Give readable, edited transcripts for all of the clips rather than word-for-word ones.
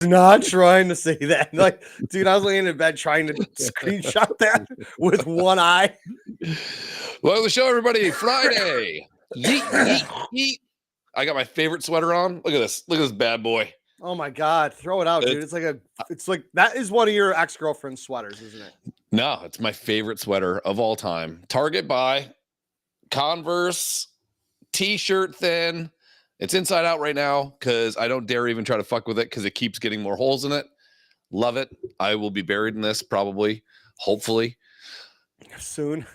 Not trying to say that. Like, dude, I was laying in bed trying to screenshot that with one eye. Welcome to the show, everybody. Friday. Yeet, yeet, yeet. I got my favorite sweater on. Look at this. Look at this bad boy. Oh my God. Throw it out, dude. It's like that is one of your ex-girlfriend's sweaters, isn't it? No, it's my favorite sweater of all time. Target buy, Converse, t-shirt thin. It's inside out right now because I don't dare even try to fuck with it because it keeps getting more holes in it. Love it. I will be buried in this probably, hopefully. Soon.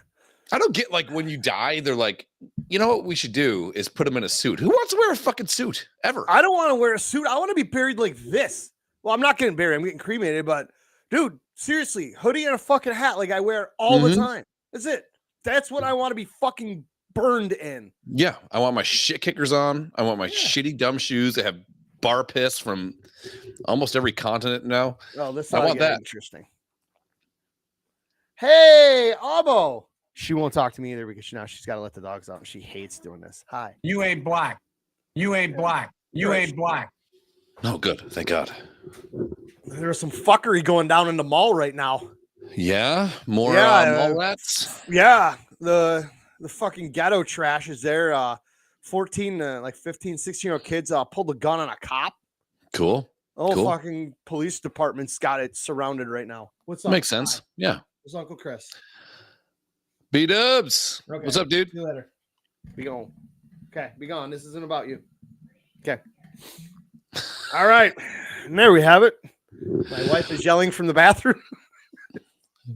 I don't get, like, when you die, they're like, you know what we should do is put them in a suit. Who wants to wear a fucking suit ever? I don't want to wear a suit. I want to be buried like this. Well, I'm not getting buried. I'm getting cremated, but dude, seriously, hoodie and a fucking hat like I wear all the time. That's it. That's what I want to be fucking burned in. Yeah, I want my shit kickers on. I want my shitty dumb shoes that have bar piss from almost every continent now. Oh, this I want that. Interesting. Hey, Abo. She won't talk to me either because now she's got to let the dogs out and she hates doing this. Hi. You ain't black. You ain't black. You ain't black. Oh, good. Thank God. There's some fuckery going down in the mall right now. Yeah, more mall rats. Yeah, the fucking ghetto trash is there. 14 like 15, 16-year-old kids pulled a gun on a cop. Cool. Fucking police department's got it surrounded right now. What's up? Makes sense. Yeah. What's Uncle Chris? B-dubs. Okay. What's up, dude? See you later. Be gone. Okay, be gone. This isn't about you. Okay. All right. And there we have it. My wife is yelling from the bathroom.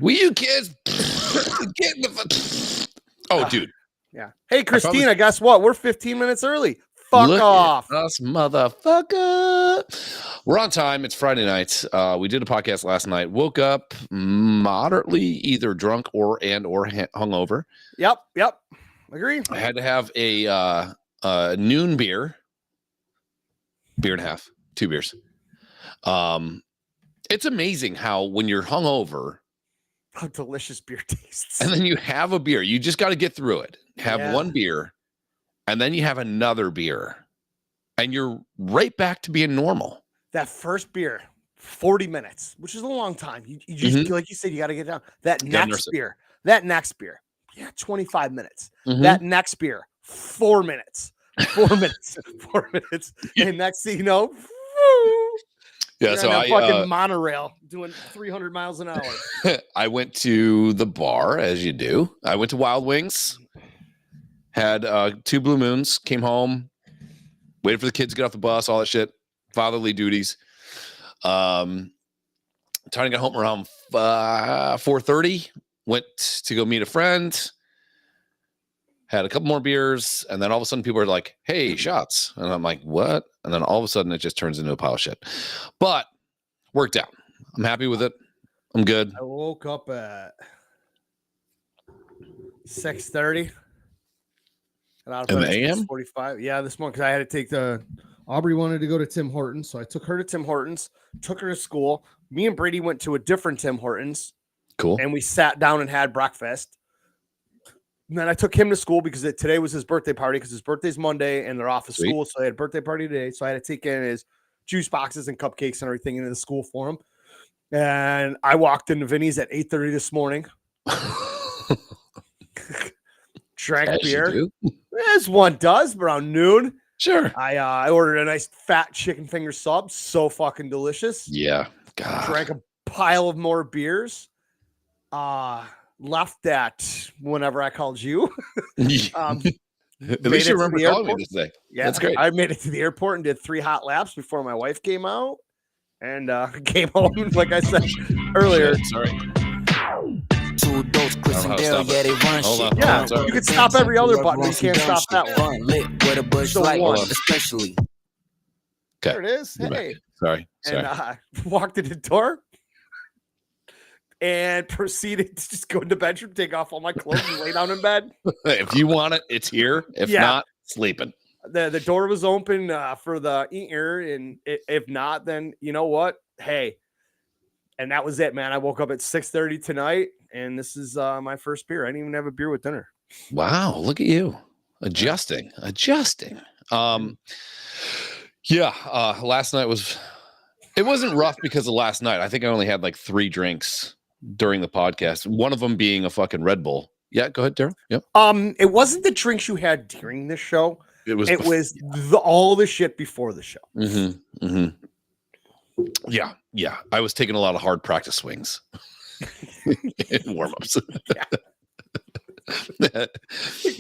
Will you kids get in the dude. Yeah. Hey, Christina, guess what? We're 15 minutes early. Fuck off. Us, motherfucker. We're on time. It's Friday night. We did a podcast last night. Woke up moderately either drunk or hungover. Yep. Agree. I had to have a noon beer and a half, 2 beers. It's amazing how when you're hungover, how delicious beer tastes. And then you have a beer. You just got to get through it. Have one beer, and then you have another beer, and you're right back to being normal. That first beer, 40 minutes, which is a long time. You just like you said, you got to get down. That next beer, yeah, 25 minutes. That next beer, 4 minutes. 4 minutes. 4 minutes. And next thing you know, yeah, so I fucking monorail doing 300 miles an hour. I went to the bar, as you do. I went to Wild Wings, had 2 Blue Moons, came home, waited for the kids to get off the bus, all that shit, fatherly duties. Trying to get home around 4:30. Went to go meet a friend. Had a couple more beers, and then all of a sudden people are like, hey, shots. And I'm like, what? And then all of a sudden it just turns into a pile of shit. But worked out. I'm happy with it. I'm good. I woke up at 6:30. In the AM? 45. Yeah, this morning because I had to take Aubrey wanted to go to Tim Hortons, so I took her to Tim Hortons, took her to school. Me and Brady went to a different Tim Hortons. Cool. And we sat down and had breakfast. And then I took him to school because today was his birthday party because his birthday's Monday and they're off of school. So they had a birthday party today. So I had to take in his juice boxes and cupcakes and everything into the school for him. And I walked into Vinny's at 8:30 this morning. Drank beer. As one does around noon. Sure. I ordered a nice fat chicken finger sub. So fucking delicious. Yeah. God. Drank a pile of more beers. Left that whenever I called you. At least you remember calling me this day. Yeah, that's great. I made it to the airport and did 3 hot laps before my wife came out and came home. Like I said earlier. Sorry. 2 Dolts, Chris and Dale, yeah, they run shit. Yeah, you can stop every other button, but you can't stop that one. Lit with a bush light, especially. Okay. There it is. Hey. Sorry. And I walked in the door and proceeded to just go in the bedroom, take off all my clothes, and lay down in bed. If you want it, it's here. If not, sleeping. The door was open for the eater, and if not, then you know what? Hey, and that was it, man. I woke up at 6:30 tonight, and this is my first beer. I didn't even have a beer with dinner. Wow, look at you adjusting. Yeah, last night was It wasn't rough because of last night. I think I only had like 3 drinks during the podcast. One of them being a fucking Red Bull. Yeah, go ahead, Daryl. Yep. It wasn't the drinks you had during the show. It was all the shit before the show. Mm-hmm. Mm-hmm. Yeah. I was taking a lot of hard practice swings in warm-ups.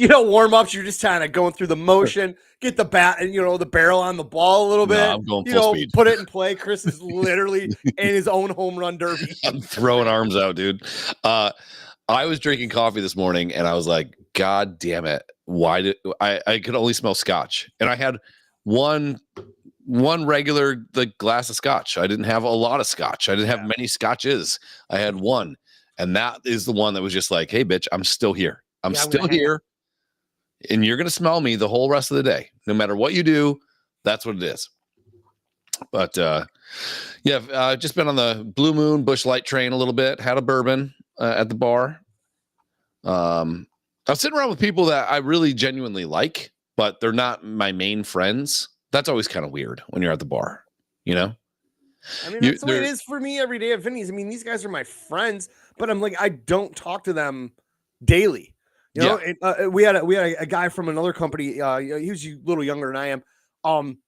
Warm-ups, you're just kind of going through the motion, get the bat and the barrel on the ball a little bit. I'm going full speed. Put it in play. Chris is literally in his own home run derby. I'm throwing arms out, dude. I was drinking coffee this morning and I was like, God damn it. Why did I could only smell scotch? And I had one regular glass of scotch. I didn't have a lot of scotch. I didn't have many scotches. I had one. And that is the one that was just like, hey, bitch, I'm still here. I'm still here. And you're going to smell me the whole rest of the day. No matter what you do, that's what it is. But just been on the Blue Moon Bush Light train a little bit. Had a bourbon at the bar. I was sitting around with people that I really genuinely like, but they're not my main friends. That's always kind of weird when you're at the bar, I mean, that's the way it is for me every day at Vinny's. I mean, these guys are my friends, but I'm like, I don't talk to them daily. We had a guy from another company. He was a little younger than I am.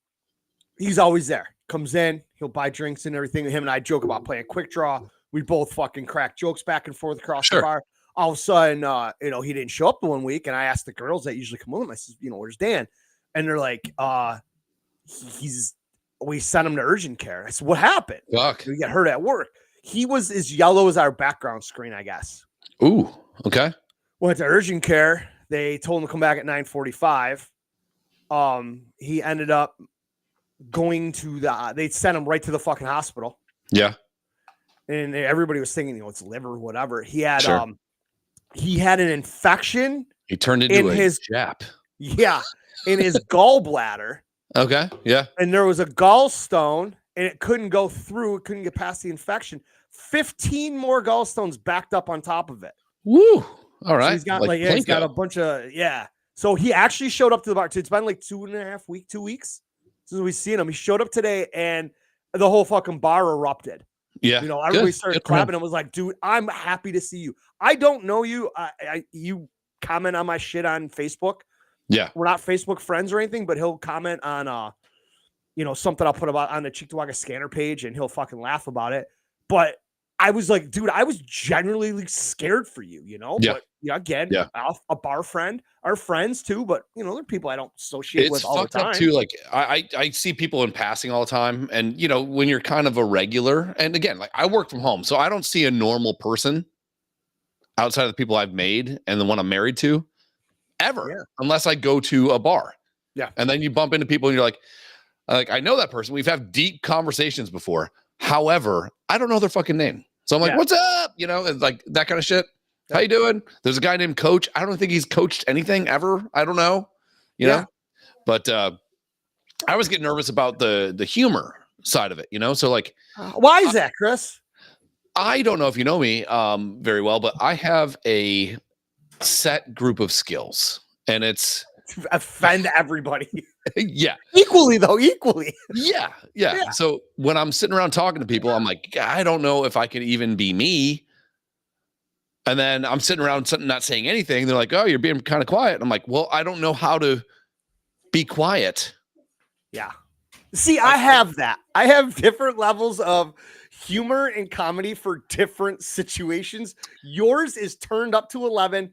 He's always there. Comes in, he'll buy drinks and everything. Him and I joke about playing quick draw. We both fucking crack jokes back and forth across the bar. All of a sudden, he didn't show up the one week, and I asked the girls that usually come with him. I said, where's Dan? And they're like, we sent him to urgent care. I said, what happened? Fuck. We got hurt at work. He was as yellow as our background screen, I guess. Ooh, okay. Went to urgent care. They told him to come back at 9:45. He ended up going to they sent him right to the fucking hospital. Yeah. And everybody was thinking, it's liver, whatever. He had an infection. He turned into his Jap. Yeah, in his gallbladder. Okay, yeah. And there was a gallstone, and it couldn't go through. It couldn't get past the infection. 15 more gallstones backed up on top of it. Woo! All right. So he's got he's got a bunch of So he actually showed up to the bar. It's been like 2 weeks since we've seen him. He showed up today, and the whole fucking bar erupted. Yeah, everybody started clapping. I was like, dude, I'm happy to see you. I don't know you. You comment on my shit on Facebook. Yeah, we're not Facebook friends or anything, but he'll comment on something I'll put about on the Cheektowaga scanner page, and he'll fucking laugh about it. But I was like, dude, I was genuinely scared for you, Yeah. But again, a bar friend, our friends too, but there are people I don't associate with all the time. Up too. Like I see people in passing all the time, and when you're kind of a regular, and again, like I work from home, so I don't see a normal person outside of the people I've made and the one I'm married to ever, unless I go to a bar. Yeah, and then you bump into people, and you're like I know that person. We've had deep conversations before. However, I don't know their fucking name. So I'm like, what's up? And like that kind of shit. How you doing? There's a guy named Coach. I don't think he's coached anything ever. I don't know. You know? But I was getting nervous about the humor side of it, So like why is that, Chris? I don't know if you know me very well, but I have a set group of skills, and it's to offend everybody. Yeah. Equally, though. Equally. Yeah. So when I'm sitting around talking to people, I'm like, I don't know if I can even be me. And then I'm sitting around not saying anything. They're like, oh, you're being kind of quiet. I'm like, well, I don't know how to be quiet. Yeah. See, I have that. I have different levels of humor and comedy for different situations. Yours is turned up to 11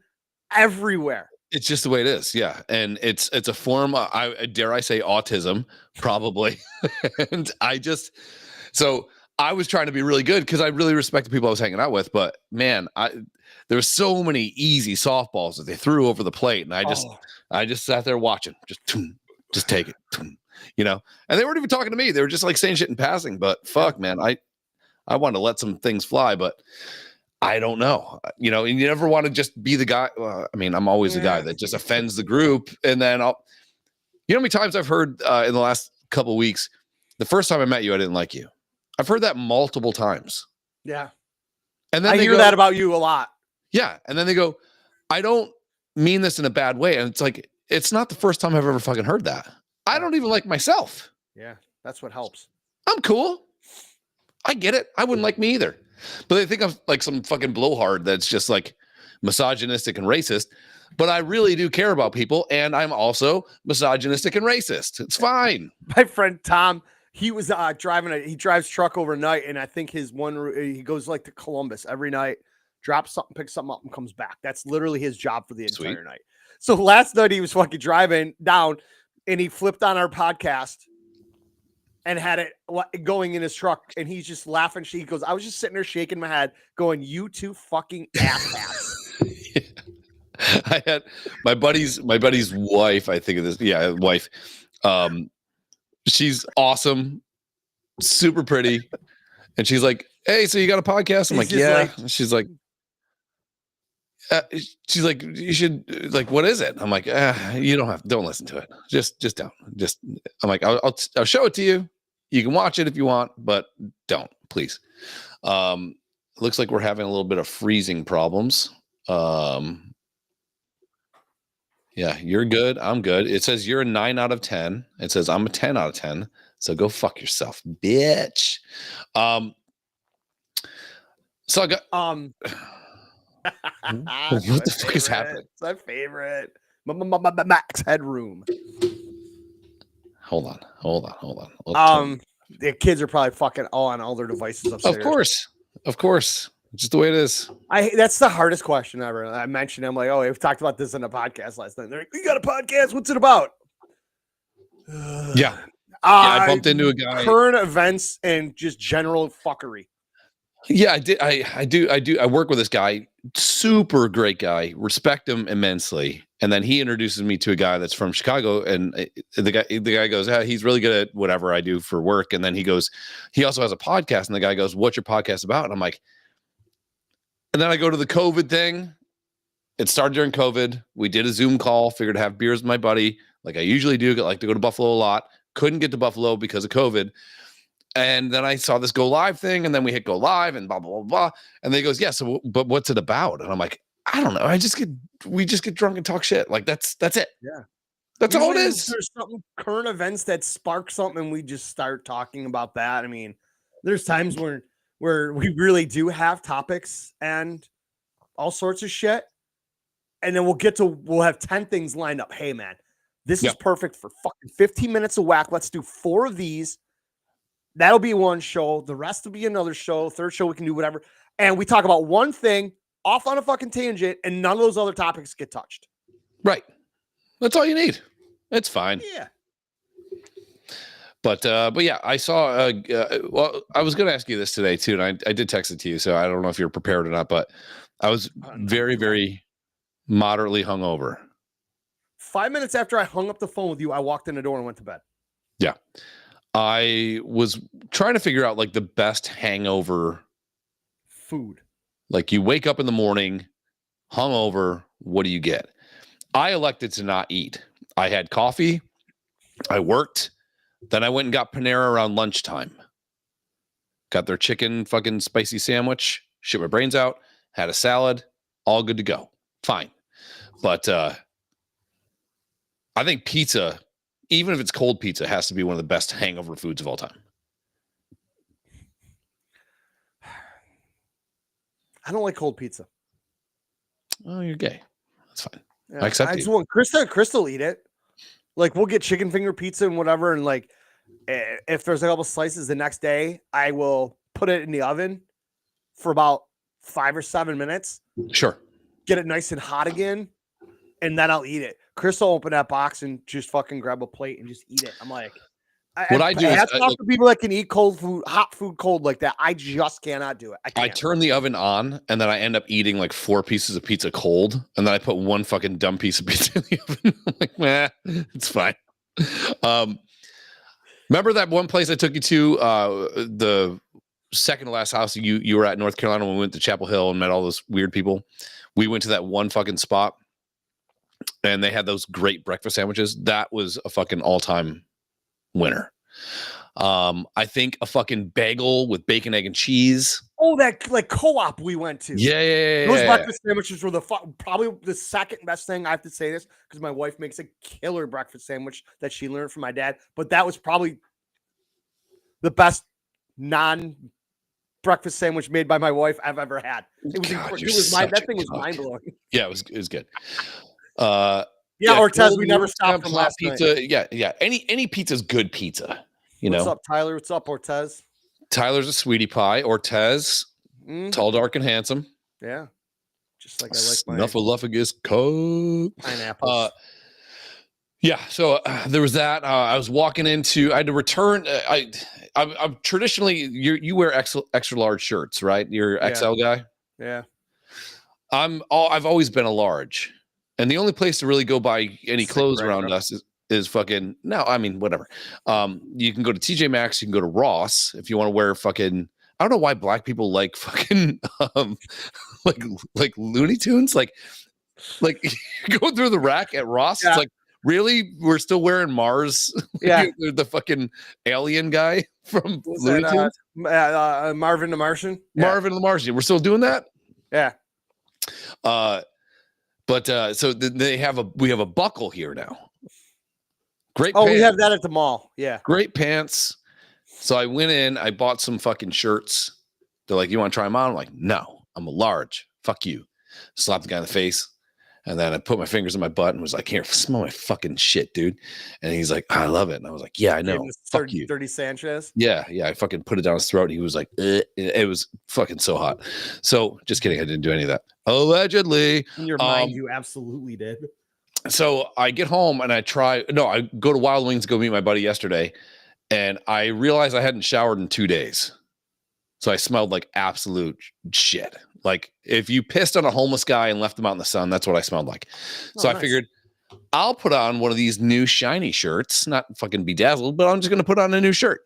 everywhere. It's just the way it is. Yeah. And it's a form of, dare I say, autism, probably. And so I was trying to be really good because I really respect the people I was hanging out with. But man, there were so many easy softballs that they threw over the plate. And I just sat there watching, just take it, and they weren't even talking to me. They were just like saying shit in passing. But fuck, man, I wanted to let some things fly, but I don't know, and you never want to just be the guy. I'm always the guy that just offends the group. And then how many times I've heard in the last couple of weeks, the first time I met you, I didn't like you. I've heard that multiple times. Yeah. And then I hear that about you a lot. Yeah. And then they go, I don't mean this in a bad way. And it's like, it's not the first time I've ever fucking heard that. I don't even like myself. Yeah. That's what helps. I'm cool. I get it. I wouldn't like me either. But they think I'm like some fucking blowhard that's just like misogynistic and racist. But I really do care about people, and I'm also misogynistic and racist. It's fine. My friend Tom, he was he drives truck overnight, and I think he goes like to Columbus every night, drops something, picks something up, and comes back. That's literally his job for the entire night. So last night he was fucking driving down, and he flipped on our podcast and had it going in his truck, and he's just laughing. He goes, I was just sitting there shaking my head, going, "You two fucking asshats." I had my buddy's wife. I think of this. Yeah, wife. She's awesome, super pretty, and she's like, "Hey, so you got a podcast?" I'm like, "Yeah." She's like, "You should like, what is it?" I'm like, "You don't listen to it. Just don't. I'm like, I'll show it to you. You can watch it if you want, but don't, please." Looks like we're having a little bit of freezing problems. Yeah, you're good. I'm good. It says you're a 9 out of 10. It says I'm a 10 out of 10. So go fuck yourself, bitch. So I got what the fuck is happening? It's my favorite. Max Headroom. Hold on. The kids are probably fucking all on all their devices upstairs. Of course. Just the way it is. That's the hardest question ever. I mentioned, I'm like, oh, we've talked about this in a podcast last night. They're like, you got a podcast? What's it about? Yeah. I bumped into a guy. Current events and just general fuckery. Yeah, I did. I do. I work with this guy, super great guy, respect him immensely. And then he introduces me to a guy that's from Chicago, and the guy goes, he's really good at whatever I do for work. And then he goes, he also has a podcast, and the guy goes, "What's your podcast about?" And I'm like, and then I go to the COVID thing. It started during COVID. We did a Zoom call, figured to have beers with my buddy, like I usually do. I like to go to Buffalo a lot. Couldn't get to Buffalo because of COVID. And then I saw this go live thing, and then we hit go live and blah, blah, blah, blah. And then he goes, "Yeah, so, but what's it about?" And I'm like, "I don't know. We just get drunk and talk shit. Like that's it. Yeah. That's all it is." There's something current events that spark something, and we just start talking about that. I mean, there's times where we really do have topics and all sorts of shit. And then we'll have 10 things lined up. Hey man, this is perfect for fucking 15 minutes of whack. Let's do 4 of these. That'll be one show. The rest will be another show. Third show, we can do whatever. And we talk about one thing off on a fucking tangent, and none of those other topics get touched. Right. That's all you need. It's fine. Yeah. But yeah, I saw, well, I was going to ask you this today too. And I did text it to you. So I don't know if you're prepared or not, but I was very, very moderately hungover. 5 minutes after I hung up the phone with you, I walked in the door and went to bed. Yeah. I was trying to figure out like the best hangover food. Like you wake up in the morning, hungover, what do you get? I elected to not eat. I had coffee. I worked. Then I went and got Panera around lunchtime. Got their chicken fucking spicy sandwich. Shit my brains out. Had a salad. All good to go. Fine. But I think pizza, even if it's cold pizza, has to be one of the best hangover foods of all time. I don't like cold pizza. Oh, you're gay. That's fine. Yeah, I accept I just want Crystal eat it. Like we'll get chicken finger pizza and whatever, and like if there's a couple slices the next day, I will put it in the oven for about 5 or 7 minutes. Sure. Get it nice and hot again, and then I'll eat it. Chris will open that box and just fucking grab a plate and just eat it. I'm like, what I do is for people that can eat cold food, hot food cold like that. I just cannot do it. I turn the oven on, and then I end up eating like 4 pieces of pizza cold, and then I put one fucking dumb piece of pizza in the oven. I'm like, nah, it's fine. Remember that one place I took you to, the second to last house you were at in North Carolina when we went to Chapel Hill and met all those weird people? We went to that one fucking spot, and they had those great breakfast sandwiches. That was a fucking all-time winner. I think a fucking bagel with bacon, egg, and cheese. Oh, that like co-op we went to. Yeah. Those breakfast sandwiches were probably the second best thing. I have to say this because my wife makes a killer breakfast sandwich that she learned from my dad. But that was probably the best breakfast sandwich made by my wife I've ever had. It was God, incredible. you're That such thing a was cuck. mind blowing. Yeah, it was good. Yeah, Ortez, cold we never room stopped temp, from hot last night. pizza. Yeah. Any pizza's good pizza. What's up, Tyler? What's up, Ortez? Tyler's a sweetie pie. Ortez, tall, dark, and handsome. Yeah, just like I like my Snuffleupagus coke. pineapples. Yeah, so there was that. I was walking into. I had to return. I'm traditionally you wear extra large shirts, right? You're XL guy. Yeah. I've always been a large, and the only place to really go buy any clothes around us is fucking no. I mean, whatever. You can go to TJ Maxx. You can go to Ross if you want to wear fucking. I don't know why black people like fucking like Looney Tunes. Like going through the rack at Ross. Yeah. It's like, really? We're still wearing Mars? Yeah. The fucking alien guy from Looney Tunes? Marvin the Martian? Yeah. Marvin the Martian. We're still doing that? Yeah. So we have a buckle here now. Great pants. We have that at the mall. Yeah. Great pants. So I went in, I bought some fucking shirts. They're like, you want to try them on? I'm like, no, I'm a large. Fuck you. Slapped the guy in the face. And then I put my fingers in my butt and was like, here, smell my fucking shit, dude. And he's like, I love it. And I was like, yeah, I know. Fuck you. Dirty Sanchez? Yeah. I fucking put it down his throat. And he was like, it was fucking so hot. So just kidding. I didn't do any of that. Allegedly. In your mind, you absolutely did. So I get home and I go to Wild Wings to go meet my buddy yesterday. And I realized I hadn't showered in 2 days. So I smelled like absolute shit. Like if you pissed on a homeless guy and left him out in the sun, that's what I smelled like. So I figured I'll put on one of these new shiny shirts, not fucking bedazzled, but I'm just going to put on a new shirt.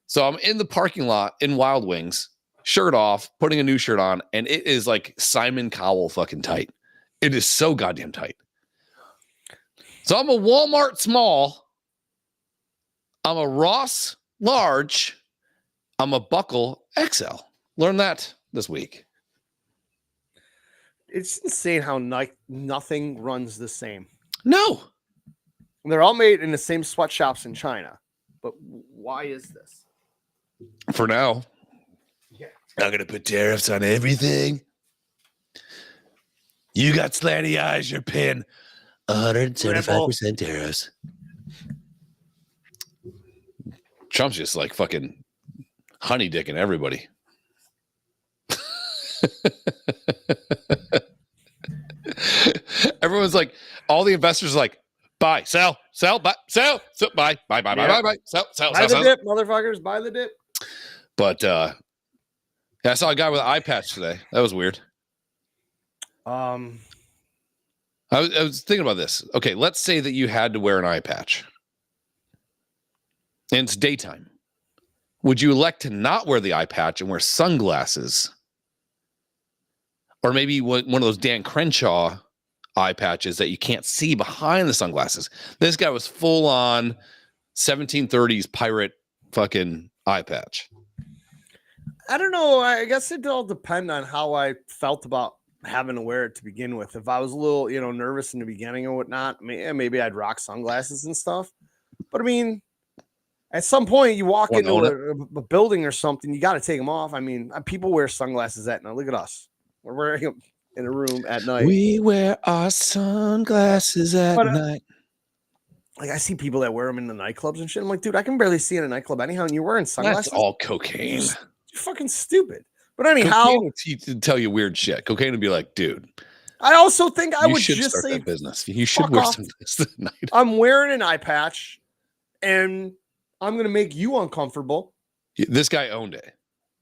So I'm in the parking lot in Wild Wings, shirt off, putting a new shirt on. And it is like Simon Cowell fucking tight. It is so goddamn tight. So I'm a Walmart small. I'm a Ross large. I'm a Buckle XL. Learn that this week. It's insane how nothing runs the same. No. They're all made in the same sweatshops in China. But why is this? For now. Yeah. I'm going to put tariffs on everything. You got slanty eyes, you're paying 175% tariffs. Trump's just like fucking honey dicking everybody. Everyone's like, all the investors are like, buy, sell, buy, sell, buy, sell, buy the dip, motherfuckers, buy the dip. But I saw a guy with an eye patch today. That was weird. I was thinking about this. Okay, let's say that you had to wear an eye patch. And it's daytime. Would you elect to not wear the eye patch and wear sunglasses? Or maybe one of those Dan Crenshaw eye patches that you can't see behind the sunglasses. This guy was full on 1730s pirate fucking eye patch. I don't know. I guess it all depend on how I felt about having to wear it to begin with. If I was a little, nervous in the beginning or whatnot, maybe I'd rock sunglasses and stuff. But I mean, at some point you walk into a building or something, you got to take them off. I mean, people wear sunglasses at night. Look at us. We're wearing them in a room at night. We wear our sunglasses at night. Like I see people that wear them in the nightclubs and shit. I'm like, dude, I can barely see in a nightclub anyhow, and you're wearing sunglasses. That's all cocaine. You're fucking stupid. But anyhow, cocaine would tell you weird shit. Cocaine would be like, dude. I also think I would just just start say that business. You should wear sunglasses at night. I'm wearing an eye patch, and I'm gonna make you uncomfortable. This guy owned it.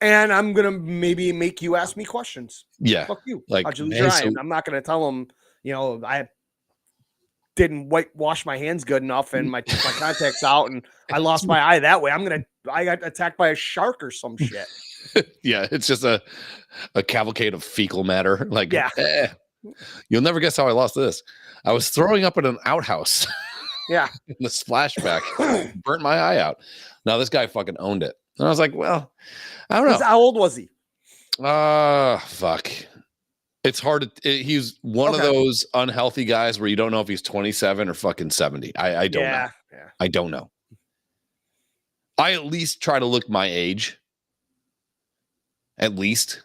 And I'm going to maybe make you ask me questions. Yeah. Fuck you. Like, how'd you lose your eye? I'm not going to tell them, I didn't wash my hands good enough and my contact's out and I lost my eye that way. I got attacked by a shark or some shit. Yeah. It's just a cavalcade of fecal matter. Like, yeah. You'll never guess how I lost this. I was throwing up in an outhouse. Yeah. In the splashback. Burnt my eye out. Now this guy fucking owned it. And I was like, well, I don't know. How old was he? Fuck. It's hard to. He's one of those unhealthy guys where you don't know if he's 27 or fucking 70. I don't know. Yeah. I don't know. I at least try to look my age. at least.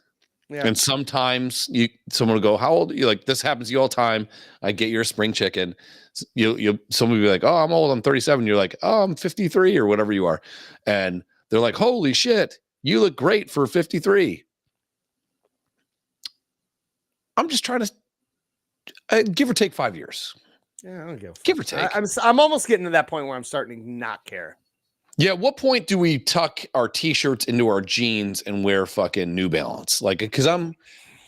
Yeah. And sometimes someone will go, how old are you? Like, this happens to you all the time. I get your spring chicken. Someone will be like, oh, I'm old. I'm 37. You're like, oh, I'm 53 or whatever you are. And they're like, holy shit, you look great for 53. I'm just trying to give or take 5 years. Yeah, I don't give a fuck. Give or take. I'm almost getting to that point where I'm starting to not care. Yeah, at what point do we tuck our t-shirts into our jeans and wear fucking New Balance? Like, because I'm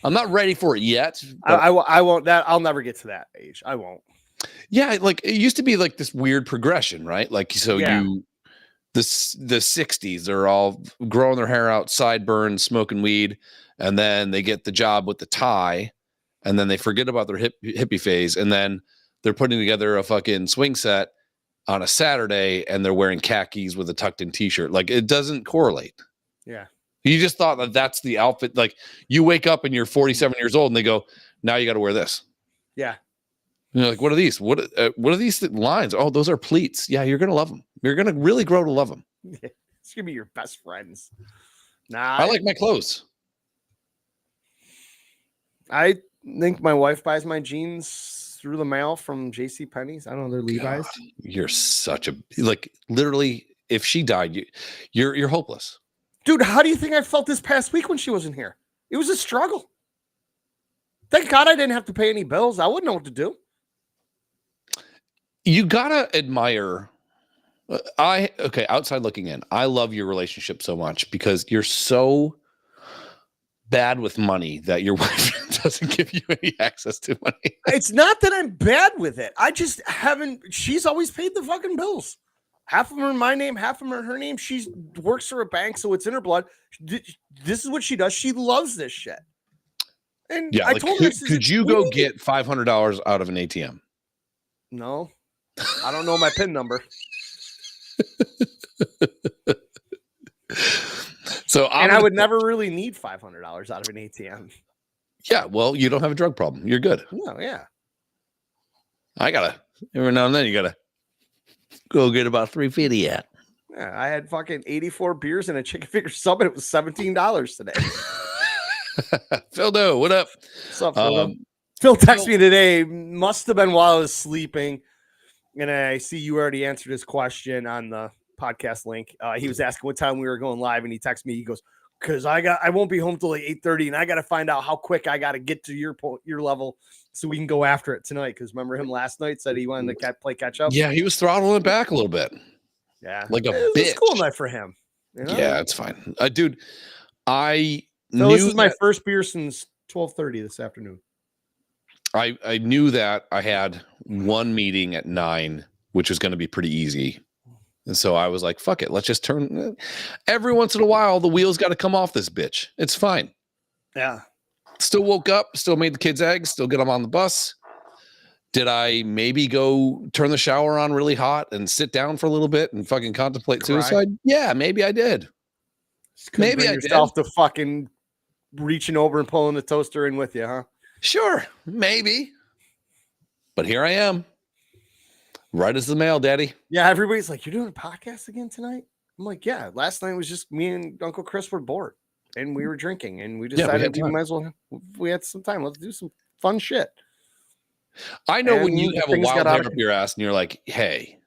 not ready for it yet. I won't. That I'll never get to that age. I won't. Yeah, like it used to be like this weird progression, right? Like, so the 60s, they're all growing their hair out, sideburns, smoking weed, and then they get the job with the tie, and then they forget about their hippie phase, and then they're putting together a fucking swing set on a Saturday, and they're wearing khakis with a tucked in t-shirt. Like, it doesn't correlate. Yeah. You just thought that that's the outfit. Like, you wake up and you're 47 years old and they go, now you got to wear this. Yeah. And you're like, what are these? What are these lines? Oh, those are pleats. Yeah. You're going to love them. You're going to really grow to love them. It's going to be your best friends. Nah. I like my clothes. I think my wife buys my jeans through the mail from JCPenney's. I don't know, they're Levi's. God, you're such a, like, literally, if she died, you're hopeless. Dude, how do you think I felt this past week when she wasn't here? It was a struggle. Thank God I didn't have to pay any bills. I wouldn't know what to do. You gotta admire. Outside looking in, I love your relationship so much because you're so bad with money that your wife doesn't give you any access to money. It's not that I'm bad with it. I just haven't. She's always paid the fucking bills. Half of them are in my name, half of them are in her name. She works for a bank, so it's in her blood. This is what she does. She loves this shit. And yeah, I like, told her, could you go get $500 out of an ATM? No, I don't know my PIN number. So I would never really need $500 out of an ATM. Yeah, well, you don't have a drug problem. You're good. No, yeah. Every now and then you gotta go get about $3.50 at. Yeah, I had fucking 84 beers and a chicken finger sub, and it was $17 today. Phil Doe, what up? What's up, Phil? Phil texted me today. Must have been while I was sleeping. And I see you already answered his question on the podcast link. He was asking what time we were going live, and he texted me. He goes, because I won't be home till like 8:30, and I got to find out how quick I got to get to your level so we can go after it tonight. Because remember him last night said he wanted to play catch up. Yeah, he was throttling it back a little bit. Yeah, like a bitch. It's a cool night for him. You know? Yeah, it's fine, dude. This is my first beer since 12:30 this afternoon. I knew that I had one meeting at 9, which was going to be pretty easy. And so I was like, fuck it. Let's just turn. Every once in a while, the wheels got to come off this bitch. It's fine. Yeah. Still woke up, still made the kids' eggs, still get them on the bus. Did I maybe go turn the shower on really hot and sit down for a little bit and fucking contemplate suicide? Yeah, maybe I did. Maybe I yourself did. To fucking reaching over and pulling the toaster in with you, huh? Sure, maybe. But here I am. Right as the mail, Daddy. Yeah, everybody's like, you're doing a podcast again tonight? I'm like, yeah. Last night was just me and Uncle Chris were bored. And we were drinking. And we decided we might as well. We had some time. Let's do some fun shit. I know when you have a wild hair up your ass and you're like, hey,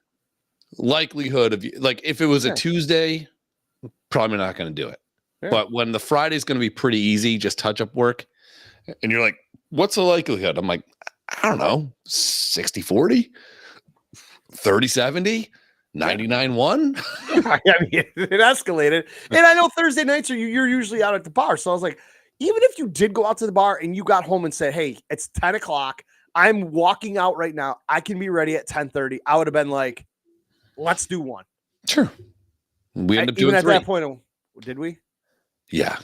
likelihood of you, like if it was a Tuesday, probably not going to do it. Yeah. But when the Friday's going to be pretty easy, just touch up work. And you're like, what's the likelihood? I'm like, I don't know, 60-40, 30-70, 99-1. I mean, it escalated. And I know Thursday nights you're usually out at the bar. So I was like, even if you did go out to the bar and you got home and said, hey, it's 10 o'clock. I'm walking out right now. I can be ready at 10:30. I would have been like, let's do one. Sure. We ended up doing even 3. At that point, did we? Yeah.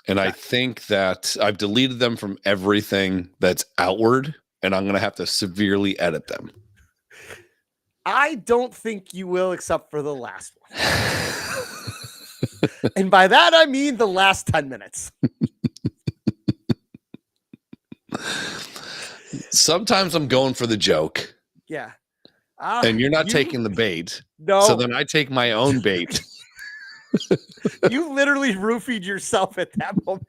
And I think that I've deleted them from everything that's outward, and I'm going to have to severely edit them. I don't think you will, except for the last one. And by that, I mean the last 10 minutes. Sometimes I'm going for the joke. Yeah. And you're not taking the bait. No. So then I take my own bait. You literally roofied yourself at that moment.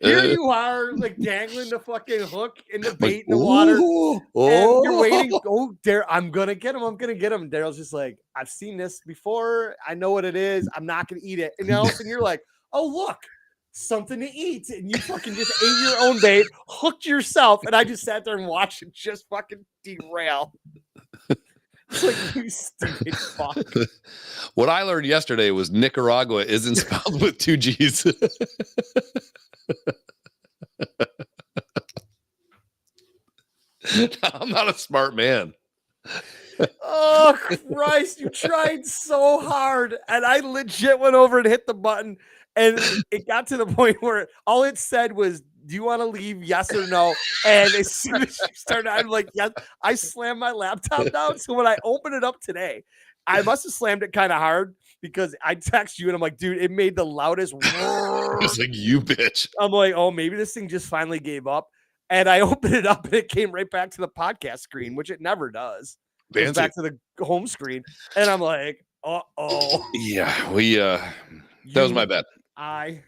Here you are, like dangling the fucking hook in the bait in the water, and you're waiting. Oh, I'm gonna get him. I'm gonna get him. Daryl's just like, I've seen this before. I know what it is. I'm not gonna eat it. And all of a sudden, you're like, oh look, something to eat, and you fucking just ate your own bait, hooked yourself, and I just sat there and watched it just fucking derail. It's like, you stupid fuck. What I learned yesterday was Nicaragua isn't spelled with 2 G's. I'm not a smart man. Oh Christ, you tried so hard, and I legit went over and hit the button, and it got to the point where all it said was, do you want to leave, yes or no? And as soon as you started, I'm like, yes. I slammed my laptop down, so when I opened it up today, I must have slammed it kind of hard, because I text you and I'm like, dude, it made the loudest It's like, you bitch. I'm like, oh, maybe this thing just finally gave up. And I opened it up and it came right back to the podcast screen, which it never does. It goes back to the home screen. And I'm like, uh-oh. Yeah, that was my bad. I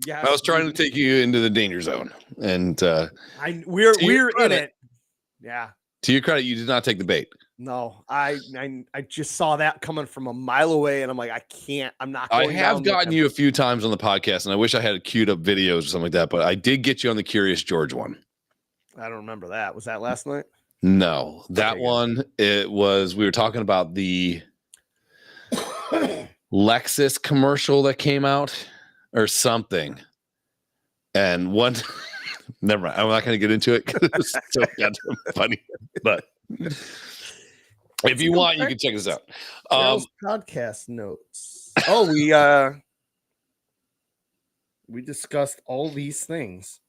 was trying to take you into the danger zone. And we're in it. Yeah. To your credit, you did not take the bait. No, I just saw that coming from a mile away, and I'm like, I'm not going I have gotten you a few times on the podcast, and I wish I had queued up videos or something like that, but I did get you on the Curious George one. I don't remember that. Was that last night? No, that one, we were talking about the Lexus commercial that came out or something. And one, never mind. I'm not going to get into it because it was so goddamn funny. But if you want, you can check this out. Podcast notes. Oh, we discussed all these things.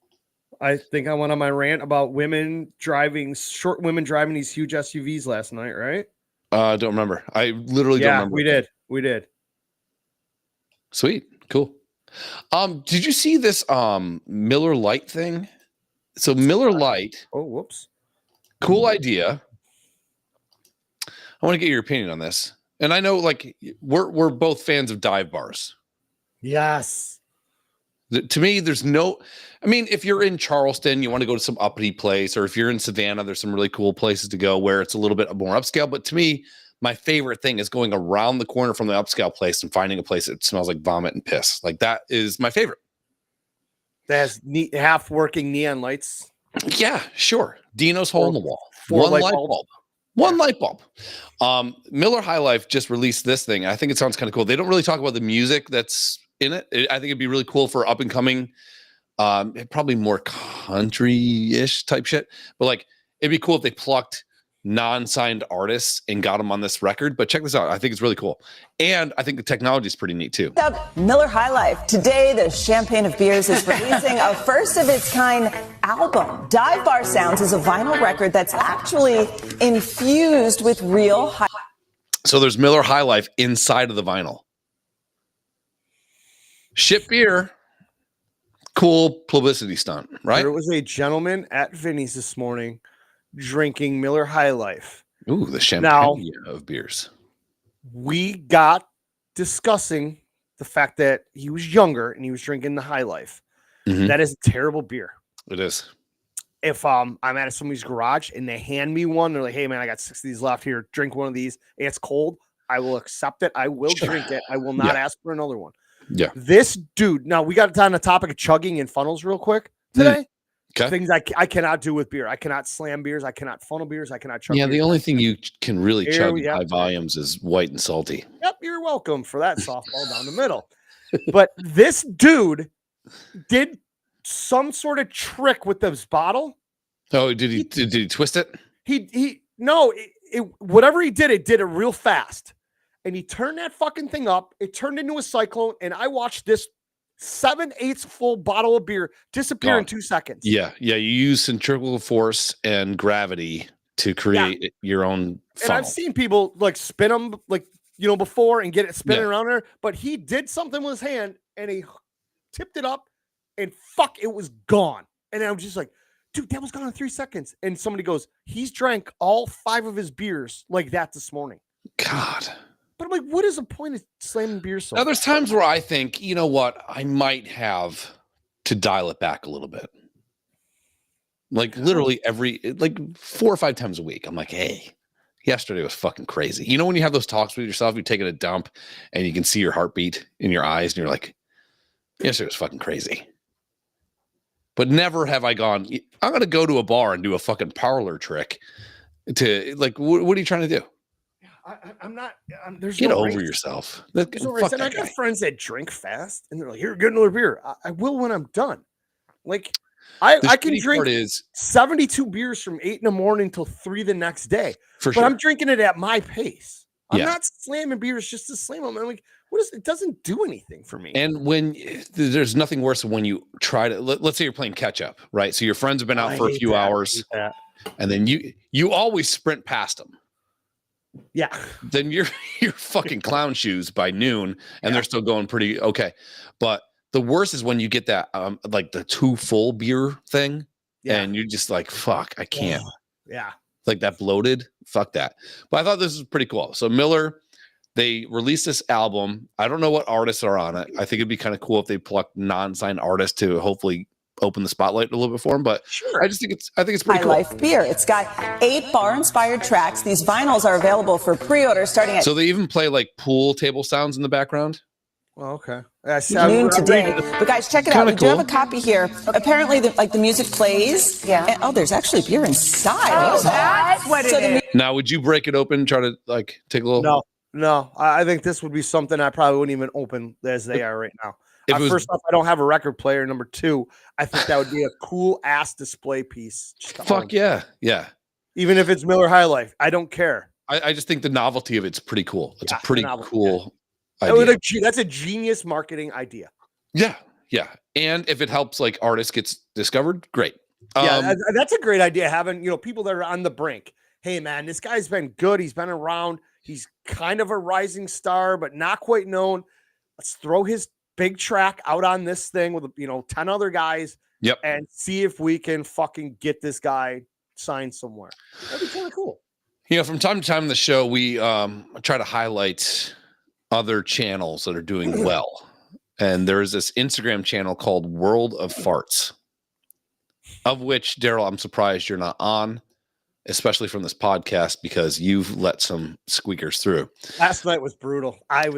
I think I went on my rant about short women driving these huge SUVs last night, right? I don't remember. I literally don't remember. We did. Sweet. Cool. Did you see this Miller Lite thing? So Miller Lite. Oh, whoops. Cool idea. I want to get your opinion on this. And I know, like, we're both fans of dive bars. Yes. To me, there's no, I mean, if you're in Charleston, you want to go to some uppity place, or if you're in Savannah, there's some really cool places to go where it's a little bit more upscale. But to me, my favorite thing is going around the corner from the upscale place and finding a place that smells like vomit and piss. Like, that is my favorite. That has half working neon lights. Yeah, sure. Dino's hole in the wall. One light bulb. One light bulb. Miller High Life just released this thing. I think it sounds kind of cool. They don't really talk about the music that's in it. I think it'd be really cool for up and coming, probably more country-ish type shit. But like, it'd be cool if they plucked non-signed artists and got them on this record. But check this out. I think it's really cool. And I think the technology is pretty neat too. Miller High Life. Today, the Champagne of Beers is releasing a first of its kind album. Dive Bar Sounds is a vinyl record that's actually infused with real high. So there's Miller High Life inside of the vinyl. Ship beer. Cool publicity stunt, right? There was a gentleman at Vinny's this morning drinking Miller High Life. Ooh, the champagne of beers. We got discussing the fact that he was younger and he was drinking the High Life. Mm-hmm. That is a terrible beer. It is. If I'm at somebody's garage and they hand me one, they're like, hey man, I got 6 of these left here. Drink one of these. It's cold. I will accept it. I will drink it. I will not ask for another one. Yeah. This dude, now we got on the topic of chugging and funnels real quick today. Okay. Things I cannot do with beer. I cannot slam beers. I cannot funnel beers. I cannot chug. Yeah, beers. The only thing you can really chug in high volumes is white and salty. Yep, you're welcome for that softball down the middle. But this dude did some sort of trick with this bottle. Oh, did he twist it? Whatever he did, it did it real fast. And he turned that fucking thing up. It turned into a cyclone, and I watched this 7/8 full bottle of beer disappear in 2 seconds. Yeah. You use centrifugal force and gravity to create your own funnel. And I've seen people like spin them before and get it spinning around there, but he did something with his hand and he tipped it up and it was gone. And I'm just like, dude, that was gone in 3 seconds. And somebody goes, he's drank all 5 of his beers like that this morning. God. But I'm like, what is the point of slamming beer so Now, there's fast? times where I think, you know what, I might have to dial it back a little bit. Like literally like 4 or 5 times a week. I'm like, hey, yesterday was fucking crazy. You know, when you have those talks with yourself, you're taking a dump and you can see your heartbeat in your eyes and you're like, yesterday was fucking crazy. But never have I gone, I'm going to go to a bar and do a fucking parlor trick to like, what are you trying to do? I'm not. There's Get no over race. yourself. There's no race. Fuck And I that got guy. friends that drink fast, and they're like, "Here, get another beer." I will when I'm done. Like, I can shitty drink part is 72 beers from 8 in the morning till 3 the next day, for but sure. I'm drinking it at my pace. I'm Yeah. not slamming beers just to slam them. I'm like, what is it? Doesn't do anything for me. And when there's nothing worse than when you try to let's say you're playing catch up, right? So your friends have been out I for a hate few that. I hours, hate that. and then you always sprint past them. Yeah. Then you're fucking clown shoes by noon, and they're still going pretty okay. But the worst is when you get that like the 2 full beer thing, and you're just like, fuck, I can't. Yeah. Like that bloated, fuck that. But I thought this was pretty cool. So Miller, they released this album. I don't know what artists are on it. I think it'd be kind of cool if they plucked non-signed artists to hopefully open the spotlight a little bit for them. But sure. I think it's pretty High cool. Life beer. It's got 8 bar-inspired tracks. These vinyls are available for pre-order starting at So they even play like pool table sounds in the background. Well, okay. noon today. But guys, check it out. We Kinda do have a cool. copy here. Apparently, the music plays. Yeah. And, there's actually beer inside. Oh, that's what So it the is. Now, would you break it open, try to like take a little? No. I think this would be something I probably wouldn't even open as they are right now. If it was- First off, I don't have a record player. Number 2, I think that would be a cool ass display piece. Just to own. Fuck yeah. Even if it's Miller High Life, I don't care. I just think the novelty of it's pretty cool. It's Yeah, a pretty the novelty, cool That would idea. that's a genius marketing idea. Yeah. And if it helps like artists gets discovered, great. That's a great idea. Having people that are on the brink. Hey man, this guy's been good. He's been around. He's kind of a rising star, but not quite known. Let's throw his big track out on this thing with 10 other guys. Yep. And see if we can fucking get this guy signed somewhere. That'd be kind of cool. From time to time in the show, we try to highlight other channels that are doing well. And there's this Instagram channel called World of Farts, of which, Daryl, I'm surprised you're not on, especially from this podcast, because you've let some squeakers through. Last night was brutal. I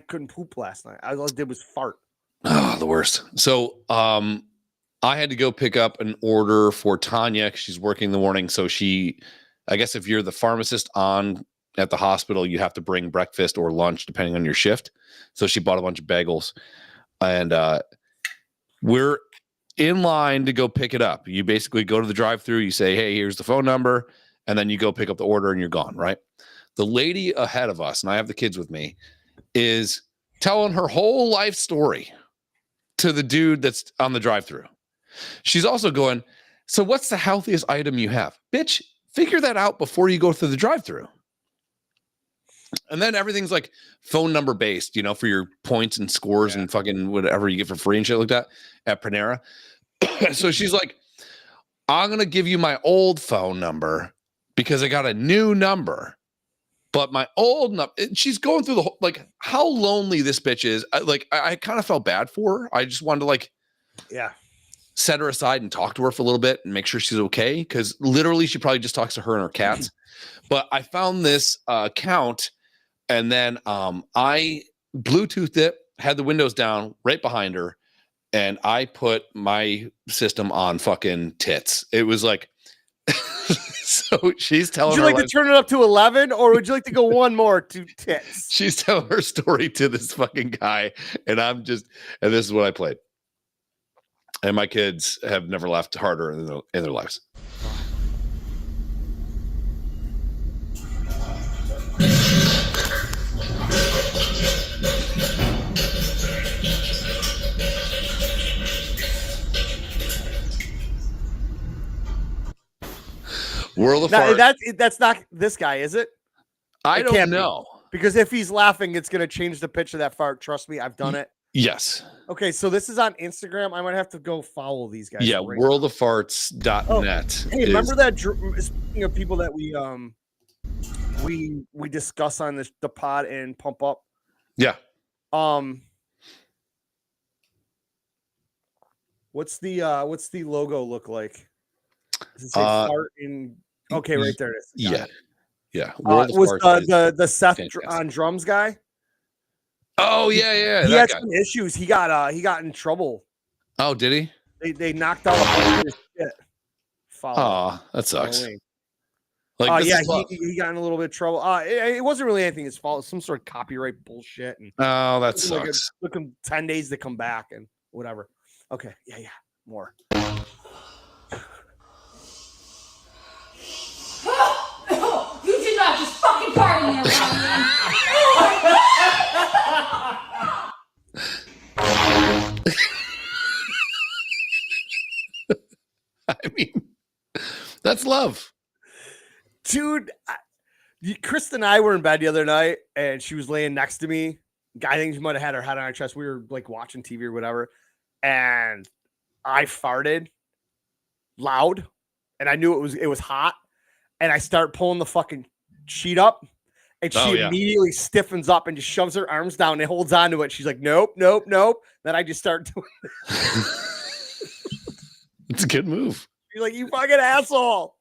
couldn't poop last night. All I did was fart. Oh, the worst. So I had to go pick up an order for Tanya. She's working in the morning. So I guess if you're the pharmacist on at the hospital, you have to bring breakfast or lunch, depending on your shift. So she bought a bunch of bagels. And we're in line to go pick it up. You basically go to the drive-thru, you say, hey, here's the phone number, and then you go pick up the order and you're gone, right? The lady ahead of us, and I have the kids with me, is telling her whole life story to the dude that's on the drive-thru. She's also going, so what's the healthiest item you have? Bitch, figure that out before you go through the drive-thru. And then everything's like phone number based, for your points and scores and fucking whatever you get for free and shit like that at Panera. So she's like, I'm going to give you my old phone number because I got a new number. But my old number, she's going through the whole, like, how lonely this bitch is. I kind of felt bad for her. I just wanted to set her aside and talk to her for a little bit and make sure she's okay. Because literally she probably just talks to her and her cats. But I found this account. And then I Bluetoothed it, had the windows down right behind her, and I put my system on fucking tits. It was like, so she's telling Would you her like to turn it up to 11, or would you like to go one more to tits? She's telling her story to this fucking guy, and and this is what I played. And my kids have never laughed harder in their lives. World of Farts. That's not this guy, is it? I It don't can't be. know. Because if he's laughing, it's going to change the pitch of that fart. Trust me, I've done it. Yes. Okay, so this is on Instagram. I might have to go follow these guys. Yeah, right worldoffarts.net. Hey, remember that? Speaking of people that we we discuss on the pod and pump up. Yeah. What's the logo look like? Does it say fart in? Okay, right there it is. Got it. Yeah. Was the Seth on drums guy? Oh yeah. He had some issues. He got in trouble. Oh, did he? They knocked out his shit. Oh, that sucks. Like, he got in a little bit of trouble. It wasn't really anything his fault. It was some sort of copyright bullshit. And that sucks. Took him 10 days to come back and whatever. Okay, yeah, more. You did not just fucking fart in there, I mean, that's love. Dude, Krista and I were in bed the other night, and she was laying next to me. I think she might have had her head on her chest. We were like watching TV or whatever, and I farted loud, and I knew it was hot, and I start pulling the fucking sheet up, and she immediately stiffens up and just shoves her arms down and holds on to it. She's like, nope. Then I just start doing it. It's a good move. You're like, you fucking asshole.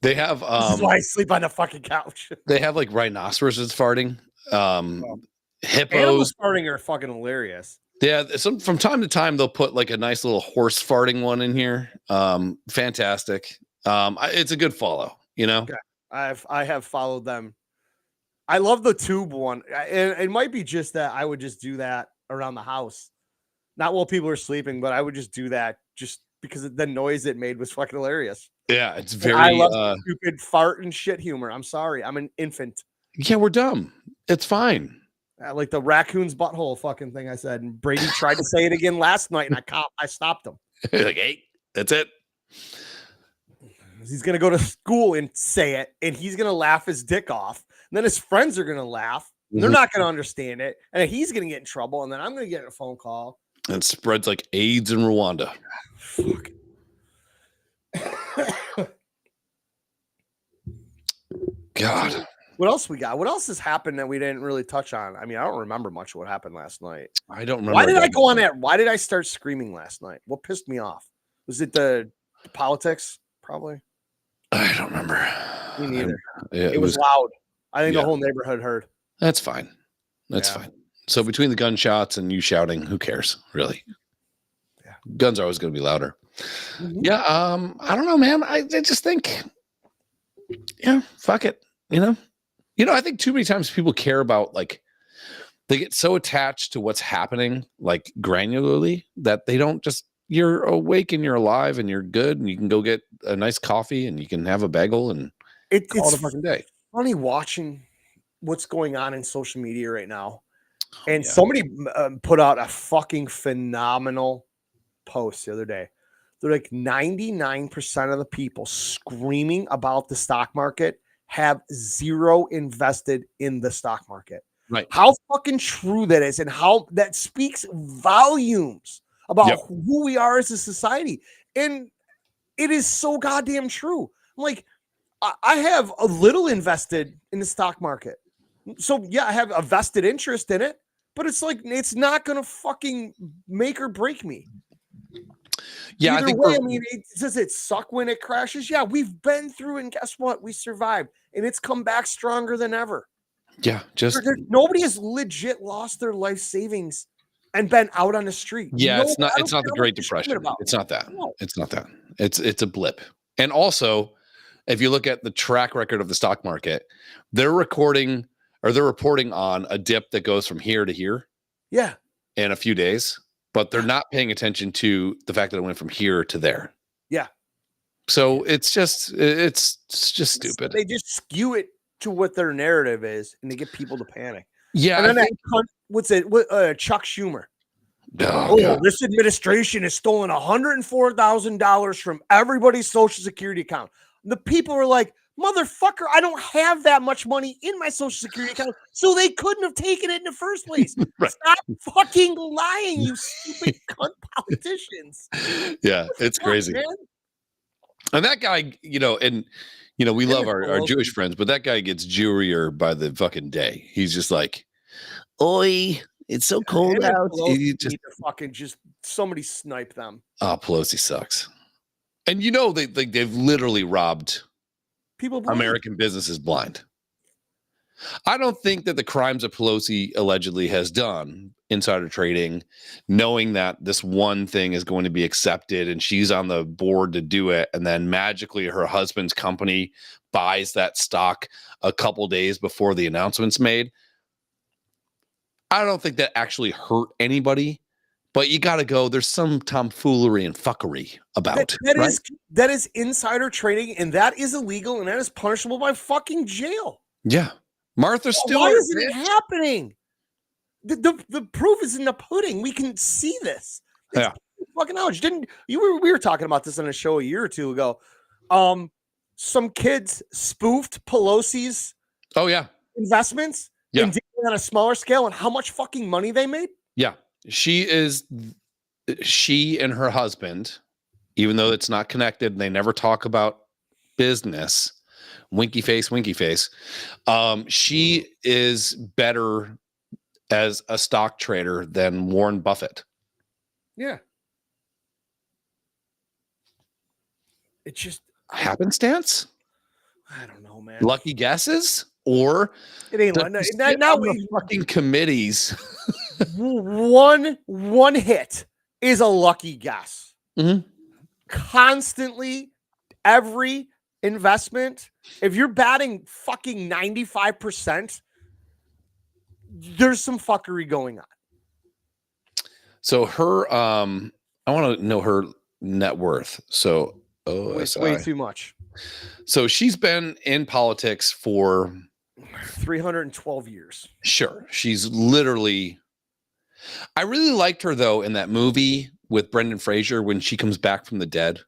They have this is why I sleep on the fucking couch. They have like rhinoceroses farting. Hippos Animals farting are fucking hilarious. Yeah, from time to time they'll put like a nice little horse farting one in here. Fantastic. It's a good follow, you know. Okay. I have followed them. I love the tube one. It might be just that I would just do that around the house. Not while people are sleeping, but I would just do that just because the noise it made was fucking hilarious. Yeah, it's very. I love stupid fart and shit humor. I'm sorry, I'm an infant. Yeah, we're dumb. It's fine. Like the raccoon's butthole fucking thing I said, and Brady tried to say it again last night, and I stopped him. Like, hey, that's it. He's gonna go to school and say it, and he's gonna laugh his dick off. And then his friends are gonna laugh. And they're not gonna understand it, and then he's gonna get in trouble, and then I'm gonna get a phone call. And it spreads like AIDS in Rwanda. Fuck. God. What else we got? What else has happened that we didn't really touch on? I mean, I don't remember much of what happened last night. I don't remember. Why did I go on that? Why did I start screaming last night? What pissed me off? Was it the politics? Probably. I don't remember. Me neither. It was loud. I think the whole neighborhood heard. That's fine. That's fine. So between the gunshots and you shouting, who cares, really? Yeah. Guns are always going to be louder. Yeah. I don't know, man. I just think, fuck it. You know, I think too many times people care about, like, they get so attached to what's happening, like, granularly, that they don't just, you're awake and you're alive and you're good and you can go get a nice coffee and you can have a bagel and call it a fucking day. Funny watching what's going on in social media right now. And somebody put out a fucking phenomenal post the other day. They're like 99% of the people screaming about the stock market have zero invested in the stock market. Right. How fucking true that is, and how that speaks volumes about who we are as a society. And it is so goddamn true. Like, I have a little invested in the stock market. So yeah, I have a vested interest in it, but it's like, it's not going to fucking make or break me. Yeah, Either way, I mean, does it suck when it crashes? Yeah, we've been through, and guess what? We survived, and it's come back stronger than ever. Yeah, nobody has legit lost their life savings and been out on the street. Yeah, it's not the Great Depression. It's not that. No. It's not that. It's a blip. And also, if you look at the track record of the stock market, they're reporting on a dip that goes from here to here. Yeah. In a few days. But they're not paying attention to the fact that it went from here to there. Yeah. So it's just stupid. They just skew it to what their narrative is, and they get people to panic. Yeah. And then Chuck Schumer. Oh, this administration has stolen $104,000 from everybody's Social Security account. The people were like, motherfucker, I don't have that much money in my Social Security account, so they couldn't have taken it in the first place. Right. Stop fucking lying, you stupid cunt politicians. Yeah, it's crazy. Man? And that guy, and You know, we love our Jewish friends, but that guy gets Jewier by the fucking day. He's just like, oi, it's so cold out. Need to fucking just somebody snipe them. Oh, Pelosi sucks. And you know, they've literally robbed People blind. American businesses blind. I don't think that the crimes that Pelosi allegedly has done, insider trading, knowing that this one thing is going to be accepted and she's on the board to do it, and then magically her husband's company buys that stock a couple days before the announcement's made. I don't think that actually hurt anybody, but you got to go. There's some tomfoolery and fuckery about that is insider trading, and that is illegal, and that is punishable by fucking jail. Yeah. Martha Stewart. Why isn't it happening? The proof is in the pudding. We can see this. It's fucking knowledge. We were talking about this on a show a year or two ago. Some kids spoofed Pelosi's investments and did it on a smaller scale, and how much fucking money they made. Yeah. She and her husband, even though it's not connected and they never talk about business, winky face. She is better as a stock trader than Warren Buffett. Yeah. It just happenstance. I don't know, man. Lucky guesses, or it ain't now fucking committees. one hit is a lucky guess. Mm-hmm. Constantly, every investment, if you're batting fucking 95%, there's some fuckery going on. So her, I want to know her net worth. So, it's way too much. So she's been in politics for 312 years. Sure. She's literally, I really liked her though in that movie with Brendan Fraser when she comes back from the dead.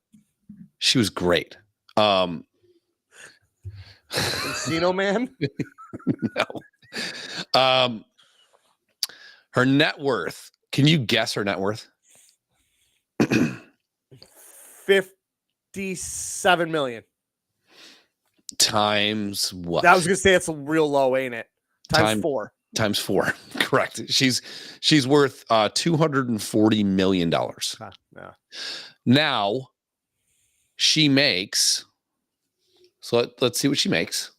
She was great. Encino Man? No. Her net worth. Can you guess her net worth? 57 million. Times what? I was gonna say it's real low, ain't it? Times 4. Times 4. Correct. She's worth $240 million. Yeah. Now she makes. So let's see what she makes.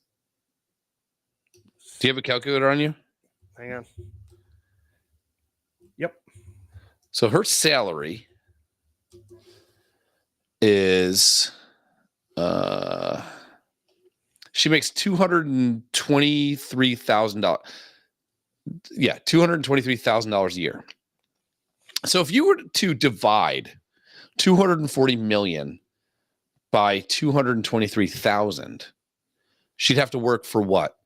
Do you have a calculator on you? Hang on. Yep. So her salary is she makes $223,000. Yeah, $223,000 a year. So if you were to divide 240 million by 223,000, she'd have to work for what?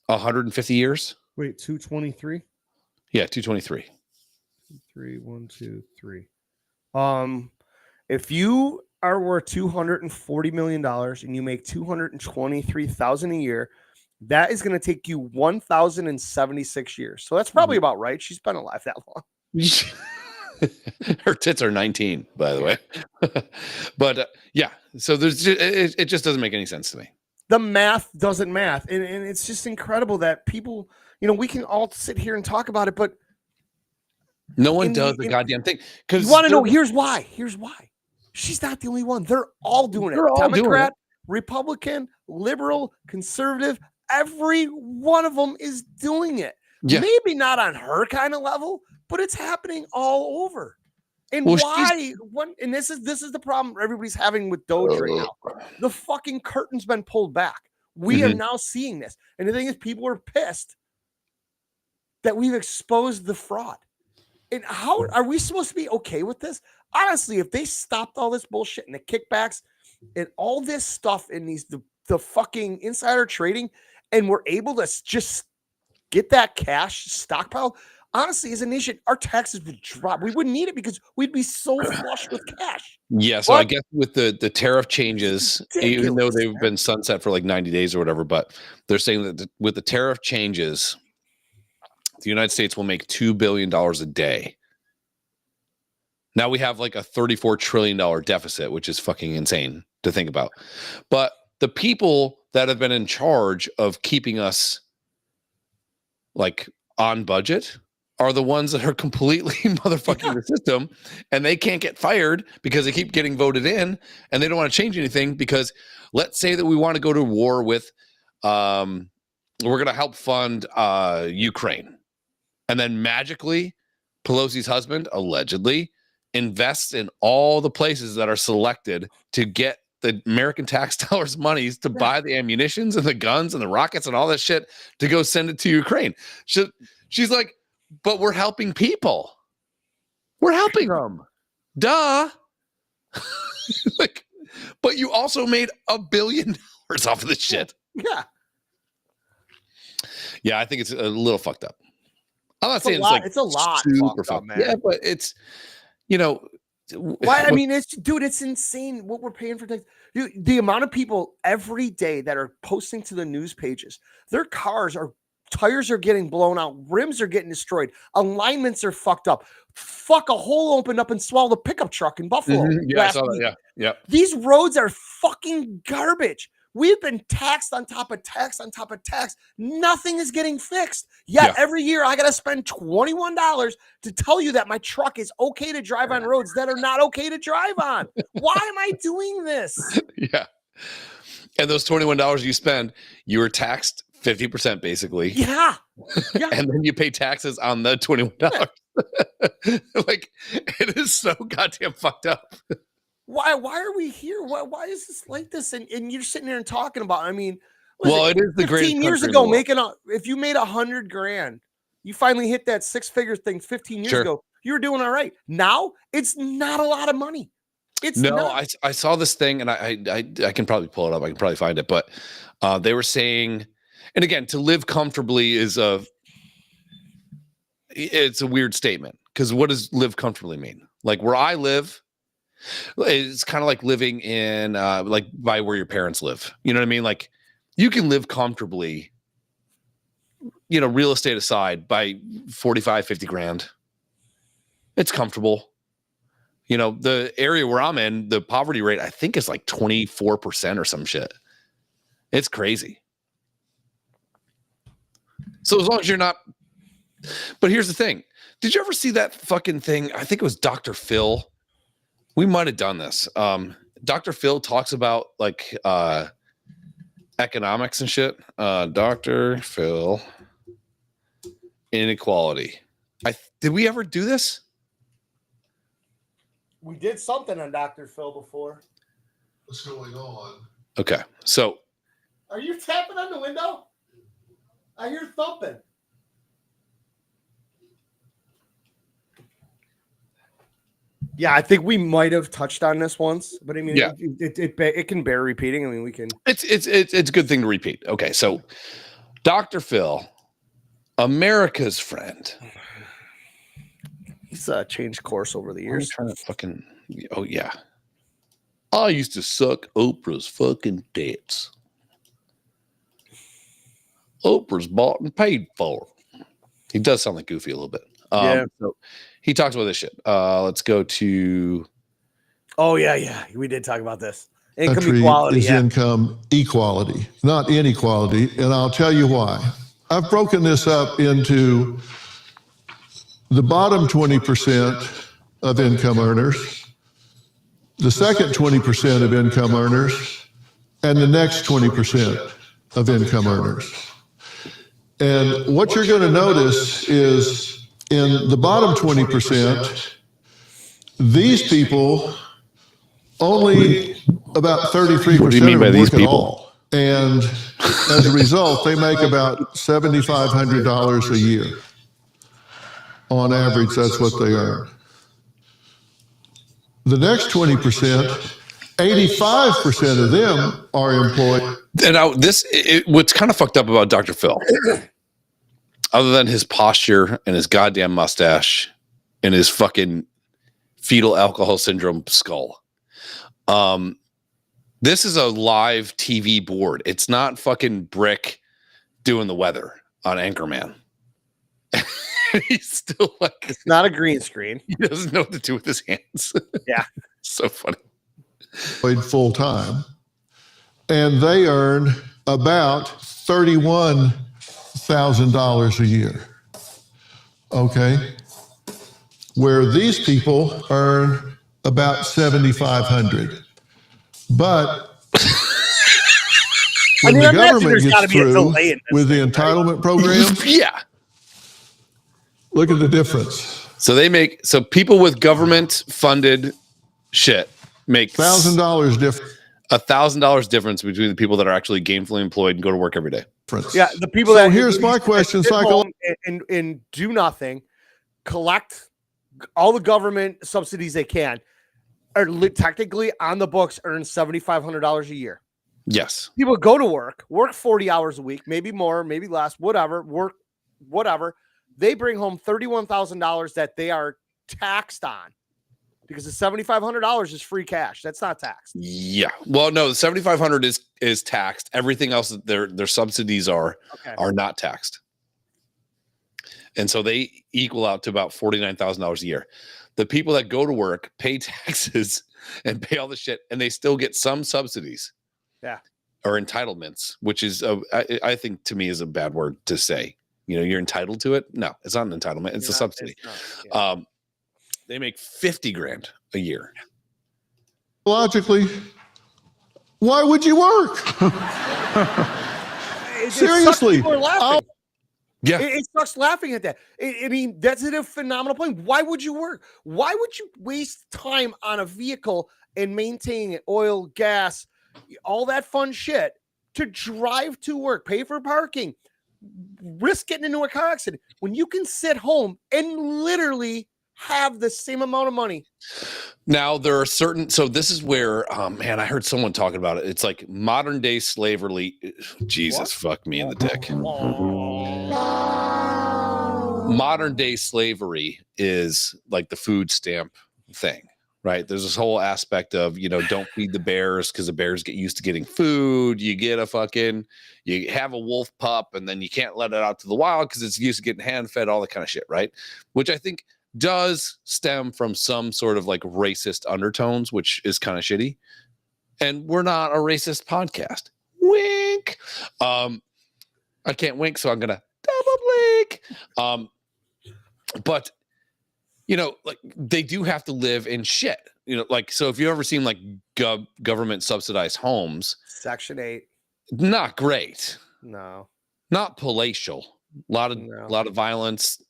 150 years? Wait, 223? Yeah, 223. 3, 1, 2, 3. If you are worth $240 million and you make 223,000 a year, that is going to take you 1,076 years. So that's probably about right. She's been alive that long. Her tits are 19, by the way. But yeah, so it just doesn't make any sense to me. The math doesn't math. And it's just incredible that people, we can all sit here and talk about it, but no one does the goddamn thing. You want to know, here's why. She's not the only one. They're all doing it. Democrat, Republican, liberal, conservative, every one of them is doing it. Yeah. Maybe not on her kind of level, but it's happening all over. And why? And this is the problem everybody's having with Doge right now. The fucking curtain's been pulled back. We are now seeing this. And the thing is, people are pissed that we've exposed the fraud. And how are we supposed to be okay with this? Honestly, if they stopped all this bullshit and the kickbacks and all this stuff in the fucking insider trading, and we're able to just get that cash stockpile, honestly, as a nation, our taxes would drop. We wouldn't need it because we'd be so flush with cash. Yeah, so I guess with the tariff changes, even though they've been sunset for like 90 days or whatever, but they're saying that with the tariff changes, the United States will make $2 billion a day. Now we have like a $34 trillion deficit, which is fucking insane to think about. But the people that have been in charge of keeping us like on budget are the ones that are completely motherfucking the system, and they can't get fired because they keep getting voted in, and they don't want to change anything because let's say that we want to go to war with, we're going to help fund Ukraine. And then magically Pelosi's husband allegedly invests in all the places that are selected to get the American tax dollars monies to buy the ammunitions and the guns and the rockets and all that shit to go send it to Ukraine. She's like, but we're helping people. We're helping them. Duh. Like, but you also made $1 billion off of this shit. Yeah. Yeah, I think it's a little fucked up. I'm not saying it's a lot super fucked up, man. Yeah, but it's, you know, why? I mean, it's insane what we're paying for tax. Dude, the amount of people every day that are posting to the news pages, their tires are getting blown out, rims are getting destroyed, alignments are fucked up. Fuck, a hole opened up and swallowed a pickup truck in Buffalo. Yeah, I saw that. Yeah. These roads are fucking garbage. We've been taxed on top of tax on top of tax. Nothing is getting fixed. Yet every year I got to spend $21 to tell you that my truck is okay to drive on roads that are not okay to drive on. Why am I doing this? Yeah. And those $21 you spend, you were taxed 50% basically. Yeah. And then you pay taxes on the $21. Like, it is so goddamn fucked up. Why are we here? Why is this like this? And you're sitting there and talking about, I mean, well, it is the greatest 15 years ago, if you made $100,000, you finally hit that 6-figure thing 15 years ago, you were doing all right. Now it's not a lot of money. I saw this thing and I can probably pull it up. I can probably find it, but they were saying, and again, to live comfortably it's a weird statement, because what does live comfortably mean? Like where I live, it's kind of like living in like by where your parents live. You know what I mean? Like you can live comfortably, you know, real estate aside, by 45, 50 grand. It's comfortable. You know, the area where I'm in, the poverty rate, I think is like 24% or some shit. It's crazy. So as long as you're not, but here's the thing. Did you ever see that fucking thing? I think it was Dr. Phil. We might have done this. Dr. Phil talks about like economics and shit. Dr. Phil, inequality. Did we ever do this? We did something on Dr. Phil before. What's going on? Okay, so. Are you tapping on the window? I hear thumping. Yeah, I think we might have touched on this once, but I mean, it can bear repeating. I mean, we can. It's a good thing to repeat. Okay, so Dr. Phil, America's friend. He's changed course over the years. I'm trying to fucking. Oh yeah, I used to suck Oprah's fucking tits. Oprah's bought and paid for. He does sound like Goofy a little bit. So he talks about this shit. Let's go to. Oh yeah, we did talk about this. Income equality is income equality, not inequality, and I'll tell you why. I've broken this up into the bottom 20% of income earners, the second 20% of income earners, and the next 20% of income earners. And what you're going to notice is in the bottom 20%, these people, only about 33% what do you mean by these people? At all. And as a result, they make about $7,500 a year. On average, that's what they earn. The next 20%, 85% of them are employed. And now what's kind of fucked up about Dr. Phil, other than his posture and his goddamn mustache and his fucking fetal alcohol syndrome skull. This is a live TV board. It's not fucking Brick doing the weather on Anchorman. He's still like, It's not a green screen. he doesn't know what to do with his hands. Yeah. So funny. full time, and they earn about $31,000 a year. Okay, where these people earn about $7,500, but when the I imagine government there's gotta gets be a through delay in this with the thing, right? entitlement program, Yeah. look at the difference. So people with government funded shit make $1,000 difference. $1,000 difference between the people that are actually gainfully employed and go to work every day. Yeah, the people So that here's my question, sit home and do nothing, collect all the government subsidies they can, are technically on the books, earn $7,500 a year. Yes. People go to work 40 hours a week, maybe more, maybe less, whatever. They bring home $31,000 that they are taxed on, because the $7,500 is free cash. That's not taxed. Yeah. Well, no, the $7,500 is taxed. Everything else that their subsidies are not taxed. And so they equal out to about $49,000 a year. The people that go to work pay taxes and pay all the shit, and they still get some subsidies. Yeah. Or entitlements, which is, I think to me is a bad word to say. You know, you're entitled to it. No, it's not an entitlement. It's a subsidy. They make $50,000 a year. Logically, why would you work? Seriously. Yeah. It sucks laughing at that. I mean, that's a phenomenal point. Why would you work? Why would you waste time on a vehicle and maintaining it, oil, gas, all that fun shit, to drive to work, pay for parking, risk getting into a car accident, when you can sit home and literally have the same amount of money? Now there are so this is where, man, I heard someone talking about it. It's like modern day slavery. Jesus, fuck me in the dick. Modern day slavery is like the food stamp thing, right? There's this whole aspect of, don't feed the bears because the bears get used to getting food. You have a wolf pup and then you can't let it out to the wild because it's used to getting hand fed, all that kind of shit, right? Which I think does stem from some sort of like racist undertones, which is kind of shitty. And we're not a racist podcast. Wink. I can't wink, so I'm gonna double blink. But like they do have to live in shit. So if you ever seen like government subsidized homes, Section 8, not great. No, not palatial. A lot of violence.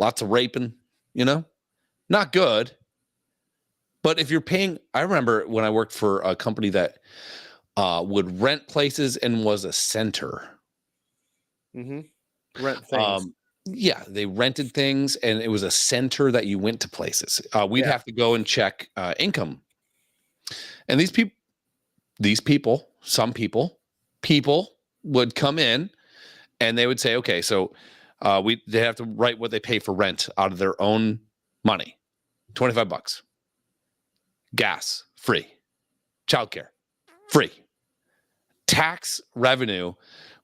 Lots of raping, not good. But if you're paying, I remember when I worked for a company that would rent places and was a center. Mm-hmm. Rent things. Yeah, they rented things and it was a center that you went to places. We'd have to go and check income. And some people would come in and they would say, okay, so they have to write what they pay for rent out of their own money. $25. Gas, free. Childcare, free. Tax revenue,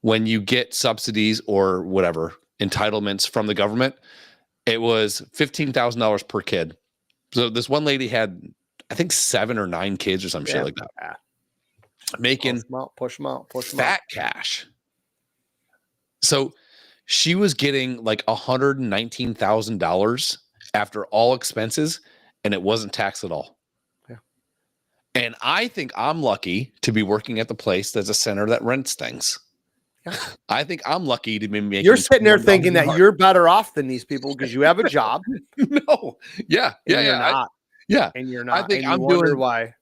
when you get subsidies or whatever, entitlements from the government, it was $15,000 per kid. So this one lady had, I think, 7 or 9 kids or some shit like that. Yeah. Making push them out. fat cash. So she was getting like $119,000 after all expenses, and it wasn't taxed at all. Yeah. And I think I'm lucky to be working at the place that's a center that rents things. Yeah. I think I'm lucky to be making. You're sitting there thinking that you're better off than these people because you have a job. No. Yeah. You're not. Yeah. And you're not. I think I'm doing why.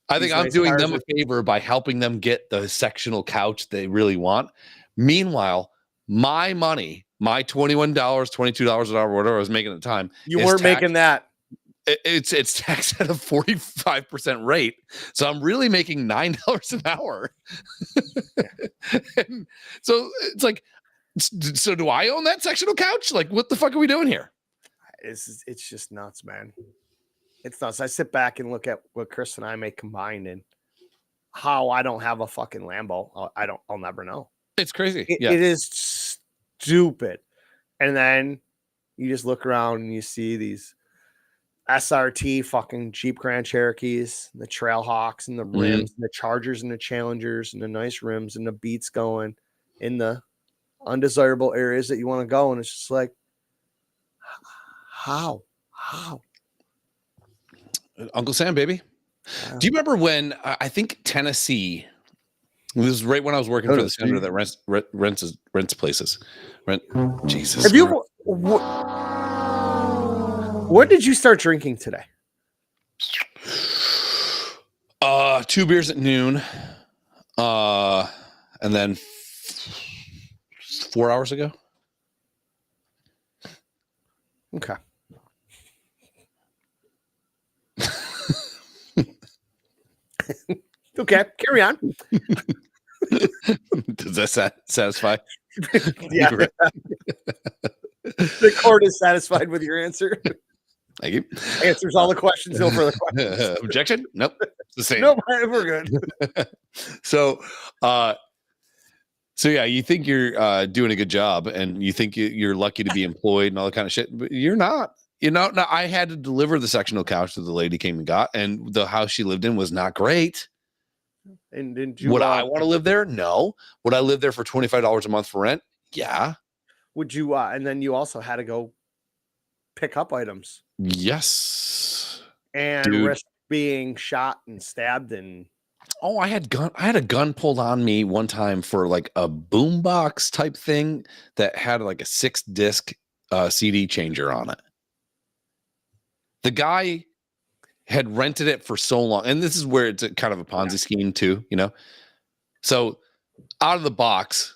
I think I'm doing them a favor by helping them get the sectional couch they really want. Meanwhile, my money, my $21, $22 an hour, whatever I was making at the time. You weren't making that. It's taxed at a 45% rate. So I'm really making $9 an hour. And so it's like, so do I own that sectional couch? Like, what the fuck are we doing here? It's just nuts, man. It's nuts. I sit back and look at what Chris and I make combined and how I don't have a fucking Lambo. I'll never know. It's crazy. It is stupid And then you just look around and you see these SRT fucking Jeep Grand Cherokees, the Trailhawks and the rims, and the Chargers and the Challengers and the nice rims and the Beats going in the undesirable areas that you want to go. And it's just like, how? Uncle Sam, baby. Do you remember when I think Tennessee? This is right when I was working for the senator that rents places. Jesus. Have you? When did you start drinking today? 2 beers at noon, and then 4 hours ago. Okay. Okay, carry on. Does that satisfy? Yeah. The court is satisfied with your answer. Thank you. Answers all the questions, no further questions. Objection? Nope. It's the same. Nope, we're good. So yeah, you think you're doing a good job, and you think you're lucky to be employed and all that kind of shit, but you're not. You know, now I had to deliver the sectional couch that the lady came and got, and the house she lived in was not great. And did you? Would I want to live there? No. Would I live there for $25 a month for rent? Yeah. Would you? And then you also had to go pick up items. Yes. And risk being shot and stabbed and. Oh, I had a gun pulled on me one time for like a boombox type thing that had like a 6-disc CD changer on it. The guy had rented it for so long, and this is where it's kind of a Ponzi scheme too, you know? So out of the box,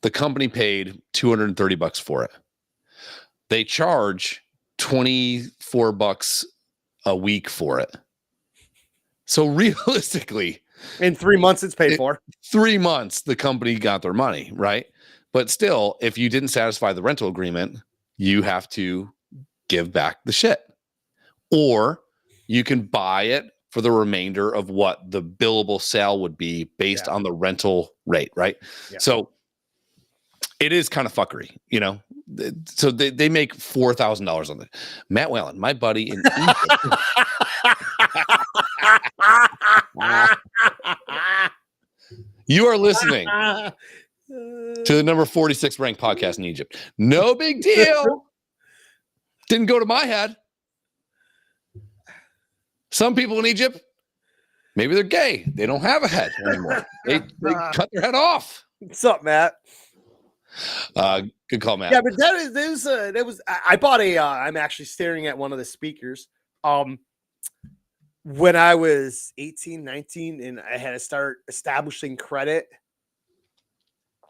the company paid $230 for it. They charge $24 a week for it. So realistically, in 3 months, it's paid for. 3 months, the company got their money, right? But still, if you didn't satisfy the rental agreement, you have to give back the shit. Or you can buy it for the remainder of what the billable sale would be based on the rental rate, right? Yeah. So it is kind of fuckery, you know? So they make $4,000 on it. Matt Whalen, my buddy in Egypt. You are listening to the number 46 ranked podcast in Egypt. No big deal. Didn't go to my head. Some people in Egypt, maybe they're gay. They don't have a head anymore. They cut their head off. What's up, Matt? Good call, Matt. Yeah, but that was. I bought a. I'm actually staring at one of the speakers. When I was 18, 19, and I had to start establishing credit,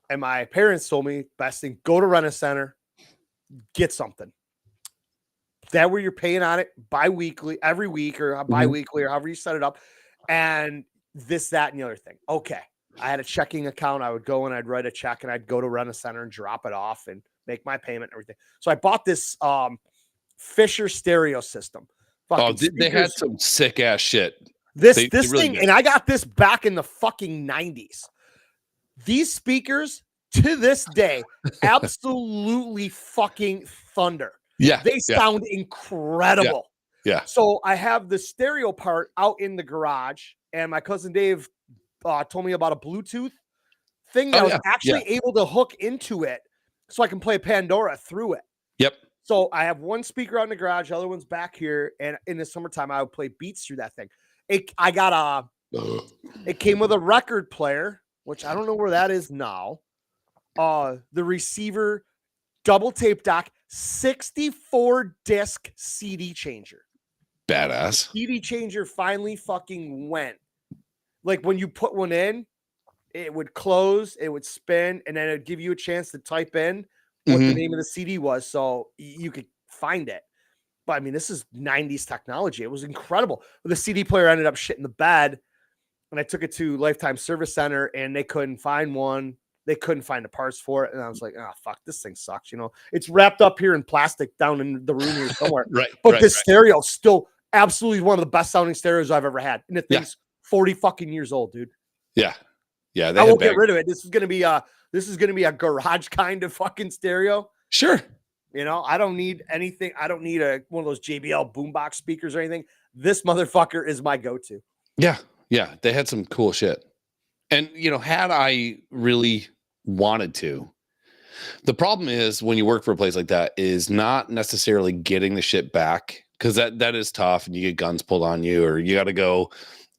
and my parents told me, best thing, go to Rent-A-Center, get something. That where you're paying on it bi-weekly, every week, or bi-weekly, or however you set it up, and this, that, and the other thing. Okay. I had a checking account. I would go and I'd write a check, and I'd go to Rent-A-Center and drop it off and make my payment and everything. So I bought this Fisher stereo system. They had some sick ass shit. This really thing, did. and I got this back in the fucking 90s. These speakers to this day, absolutely fucking thunder. Yeah. They sound incredible. Yeah. So I have the stereo part out in the garage, and my cousin Dave told me about a Bluetooth thing that I was actually able to hook into it so I can play Pandora through it. Yep. So I have one speaker out in the garage, the other one's back here, and in the summertime I would play beats through that thing. It came with a record player, which I don't know where that is now. The receiver, double tape dock, 64 disc CD changer. Badass. The CD changer finally fucking went. Like when you put one in, it would close, it would spin, and then it would give you a chance to type in what the name of the CD was so you could find it. But I mean, this is 90s technology. It was incredible. The CD player ended up shitting the bed, and I took it to Lifetime Service Center, and they couldn't find one. They couldn't find the parts for it. And I was like, oh, fuck, this thing sucks. You know, it's wrapped up here in plastic down in the room here somewhere. But this stereo still absolutely one of the best sounding stereos I've ever had. And the thing's 40 fucking years old, dude. Yeah. Yeah. I won't get rid of it. This is going to be a garage kind of fucking stereo. Sure. You know, I don't need anything. I don't need one of those JBL boombox speakers or anything. This motherfucker is my go-to. Yeah. Yeah. They had some cool shit. And, you know, had I really wanted to, the problem is when you work for a place like that is not necessarily getting the shit back, because that is tough and you get guns pulled on you, or you got to go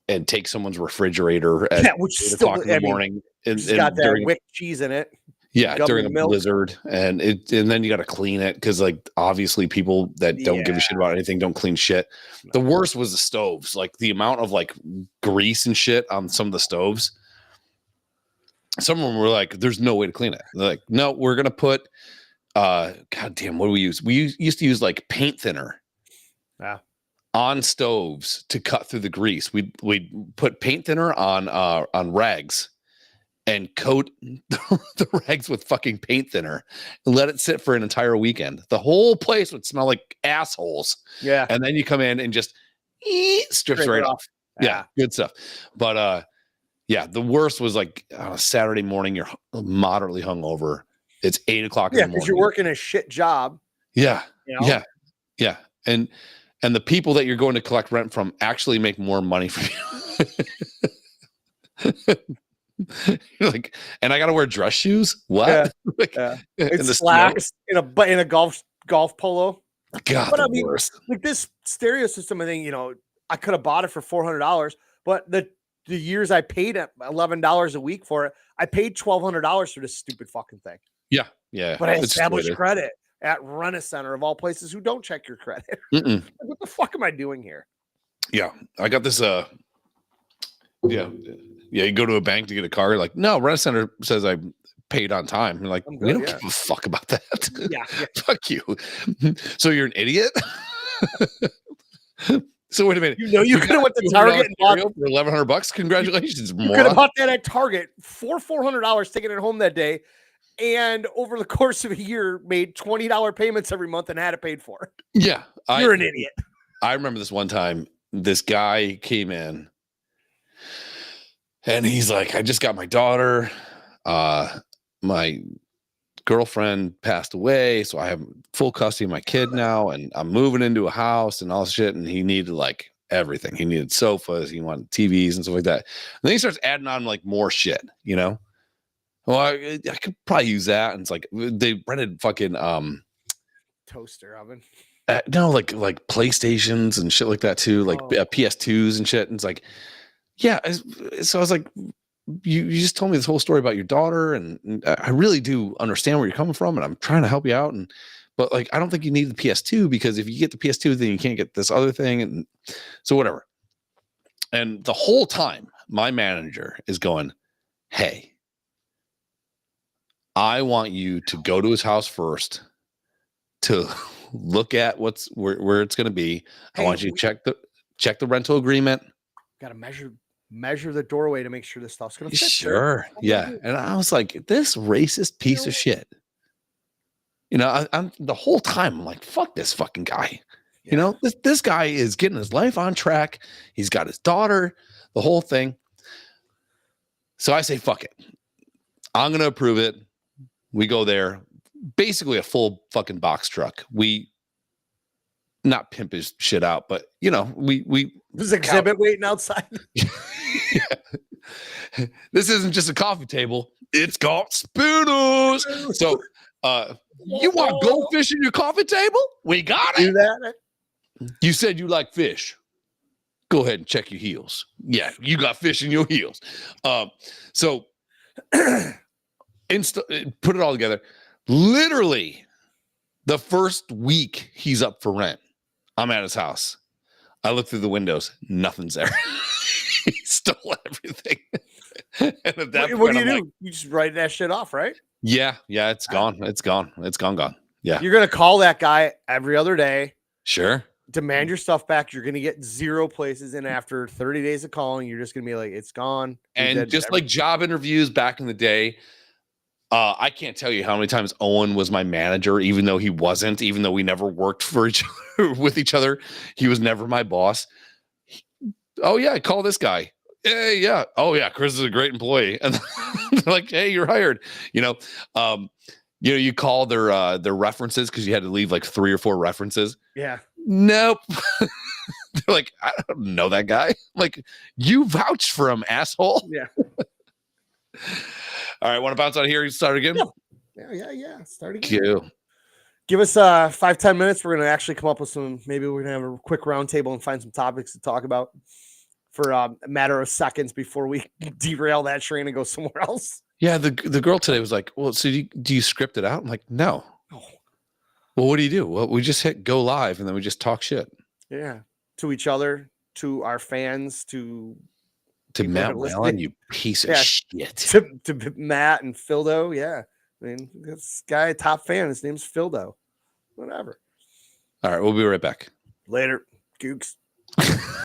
and take someone's refrigerator at which 8 still, o'clock in the morning. It's got that during, wick cheese in it. yeah, during a milk. blizzard, and then you got to clean it because, like, obviously people that don't give a shit about anything don't clean shit. The worst was the stoves, like the amount of like grease and shit on some of the stoves. Some of them were like, "There's no way to clean it." They're like, "No, we're gonna put, goddamn, what do we use? We used to use like paint thinner." Yeah. On stoves to cut through the grease. We'd put paint thinner on rags and coat the rags with fucking paint thinner and let it sit for an entire weekend. The whole place would smell like assholes. Yeah. And then you come in and just strips right off. Yeah, good stuff. But yeah, the worst was like on a Saturday morning, you're moderately hungover. It's 8 o'clock in the morning. Because you're working a shit job. Yeah. You know? Yeah. Yeah. And the people that you're going to collect rent from actually make more money from you. You're like, and I got to wear dress shoes. What? Yeah. Like, It's slacks in a golf polo. God, but the I mean, worst. like this stereo system, I think, you know, I could have bought it for $400, but the years I paid $11 a week for it, I paid $1,200 for this stupid fucking thing. Yeah, yeah. But I established credit at Rent-A-Center of all places who don't check your credit. Like, what the fuck am I doing here? Yeah, I got this. Yeah. You go to a bank to get a car. Like, no, Rent-A-Center says I paid on time. You're like, we don't give a fuck about that. Yeah. Fuck you. So you're an idiot. So wait a minute. You know, you could have went to Target and bought for $1,100. Congratulations, you could have bought that at Target for $400, taking it home that day, and over the course of a year, made $20 payments every month and had it paid for. Yeah, you're an idiot. I remember this one time. This guy came in, and he's like, "I just got my daughter. My girlfriend passed away, so I have full custody of my kid now, and I'm moving into a house and all this shit." And he needed like everything. He needed sofas, he wanted TVs and stuff like that. And then he starts adding on like more shit, you know. Well, I could probably use that. And it's like they rented fucking toaster oven. No, like PlayStations and shit like that too, like PS2s and shit. And it's like, yeah. So I was like, you just told me this whole story about your daughter, and I really do understand where you're coming from, and I'm trying to help you out. But like, I don't think you need the PS2, because if you get the PS2, then you can't get this other thing, and so whatever. And the whole time, my manager is going, "Hey, I want you to go to his house first to look at where it's going to be. I want you to check the rental agreement. Got to measure the doorway to make sure this stuff's going to fit." Sure. Yeah. And I was like, this racist piece of shit. You know, I'm the whole time I'm like, fuck this fucking guy. Yeah. You know, this guy is getting his life on track. He's got his daughter, the whole thing. So I say, fuck it. I'm going to approve it. We go there, basically a full fucking box truck. We not pimp his shit out, but you know, we this exhibit waiting outside. This isn't just a coffee table, it's got spooners. So you want goldfish in your coffee table? We got it. Do that. You said you like fish. Go ahead and check your heels. Yeah, you got fish in your heels. So put it all together. Literally the first week he's up for rent, I'm at his house. I look through the windows, nothing's there. He stole everything. And at that what point, do? Like, you just write that shit off, right? Yeah, it's gone. It's gone. Yeah. You're gonna call that guy every other day. Sure. Demand your stuff back. You're gonna get 0 places, and after 30 days of calling, you're just gonna be like, it's gone. And just like job interviews back in the day, I can't tell you how many times Owen was my manager, even though he wasn't, even though we never worked for each other with each other. He was never my boss. Oh yeah, call this guy. Hey, yeah. Oh yeah, Chris is a great employee. And they're like, hey, you're hired. You know, You call their references because you had to leave like 3 or 4 references. Yeah. Nope. They're like, I don't know that guy. I'm like, you vouched for him, asshole. Yeah. All right, want to bounce out of here? You start again. Yeah. Start again. Cool. Give us 5-10 minutes. We're gonna actually come up with some. Maybe we're gonna have a quick roundtable and find some topics to talk about for a matter of seconds before we derail that train and go somewhere else. Yeah, the girl today was like, well, so do you script it out? I'm like, no. Oh. Well, what do you do? Well, we just hit go live and then we just talk shit. Yeah. To each other, to our fans, to Matt Whalen, you piece of shit. To Matt and Fildo. Yeah. I mean, this guy, a top fan. His name's Fildo. Whatever. All right, we'll be right back. Later, gooks.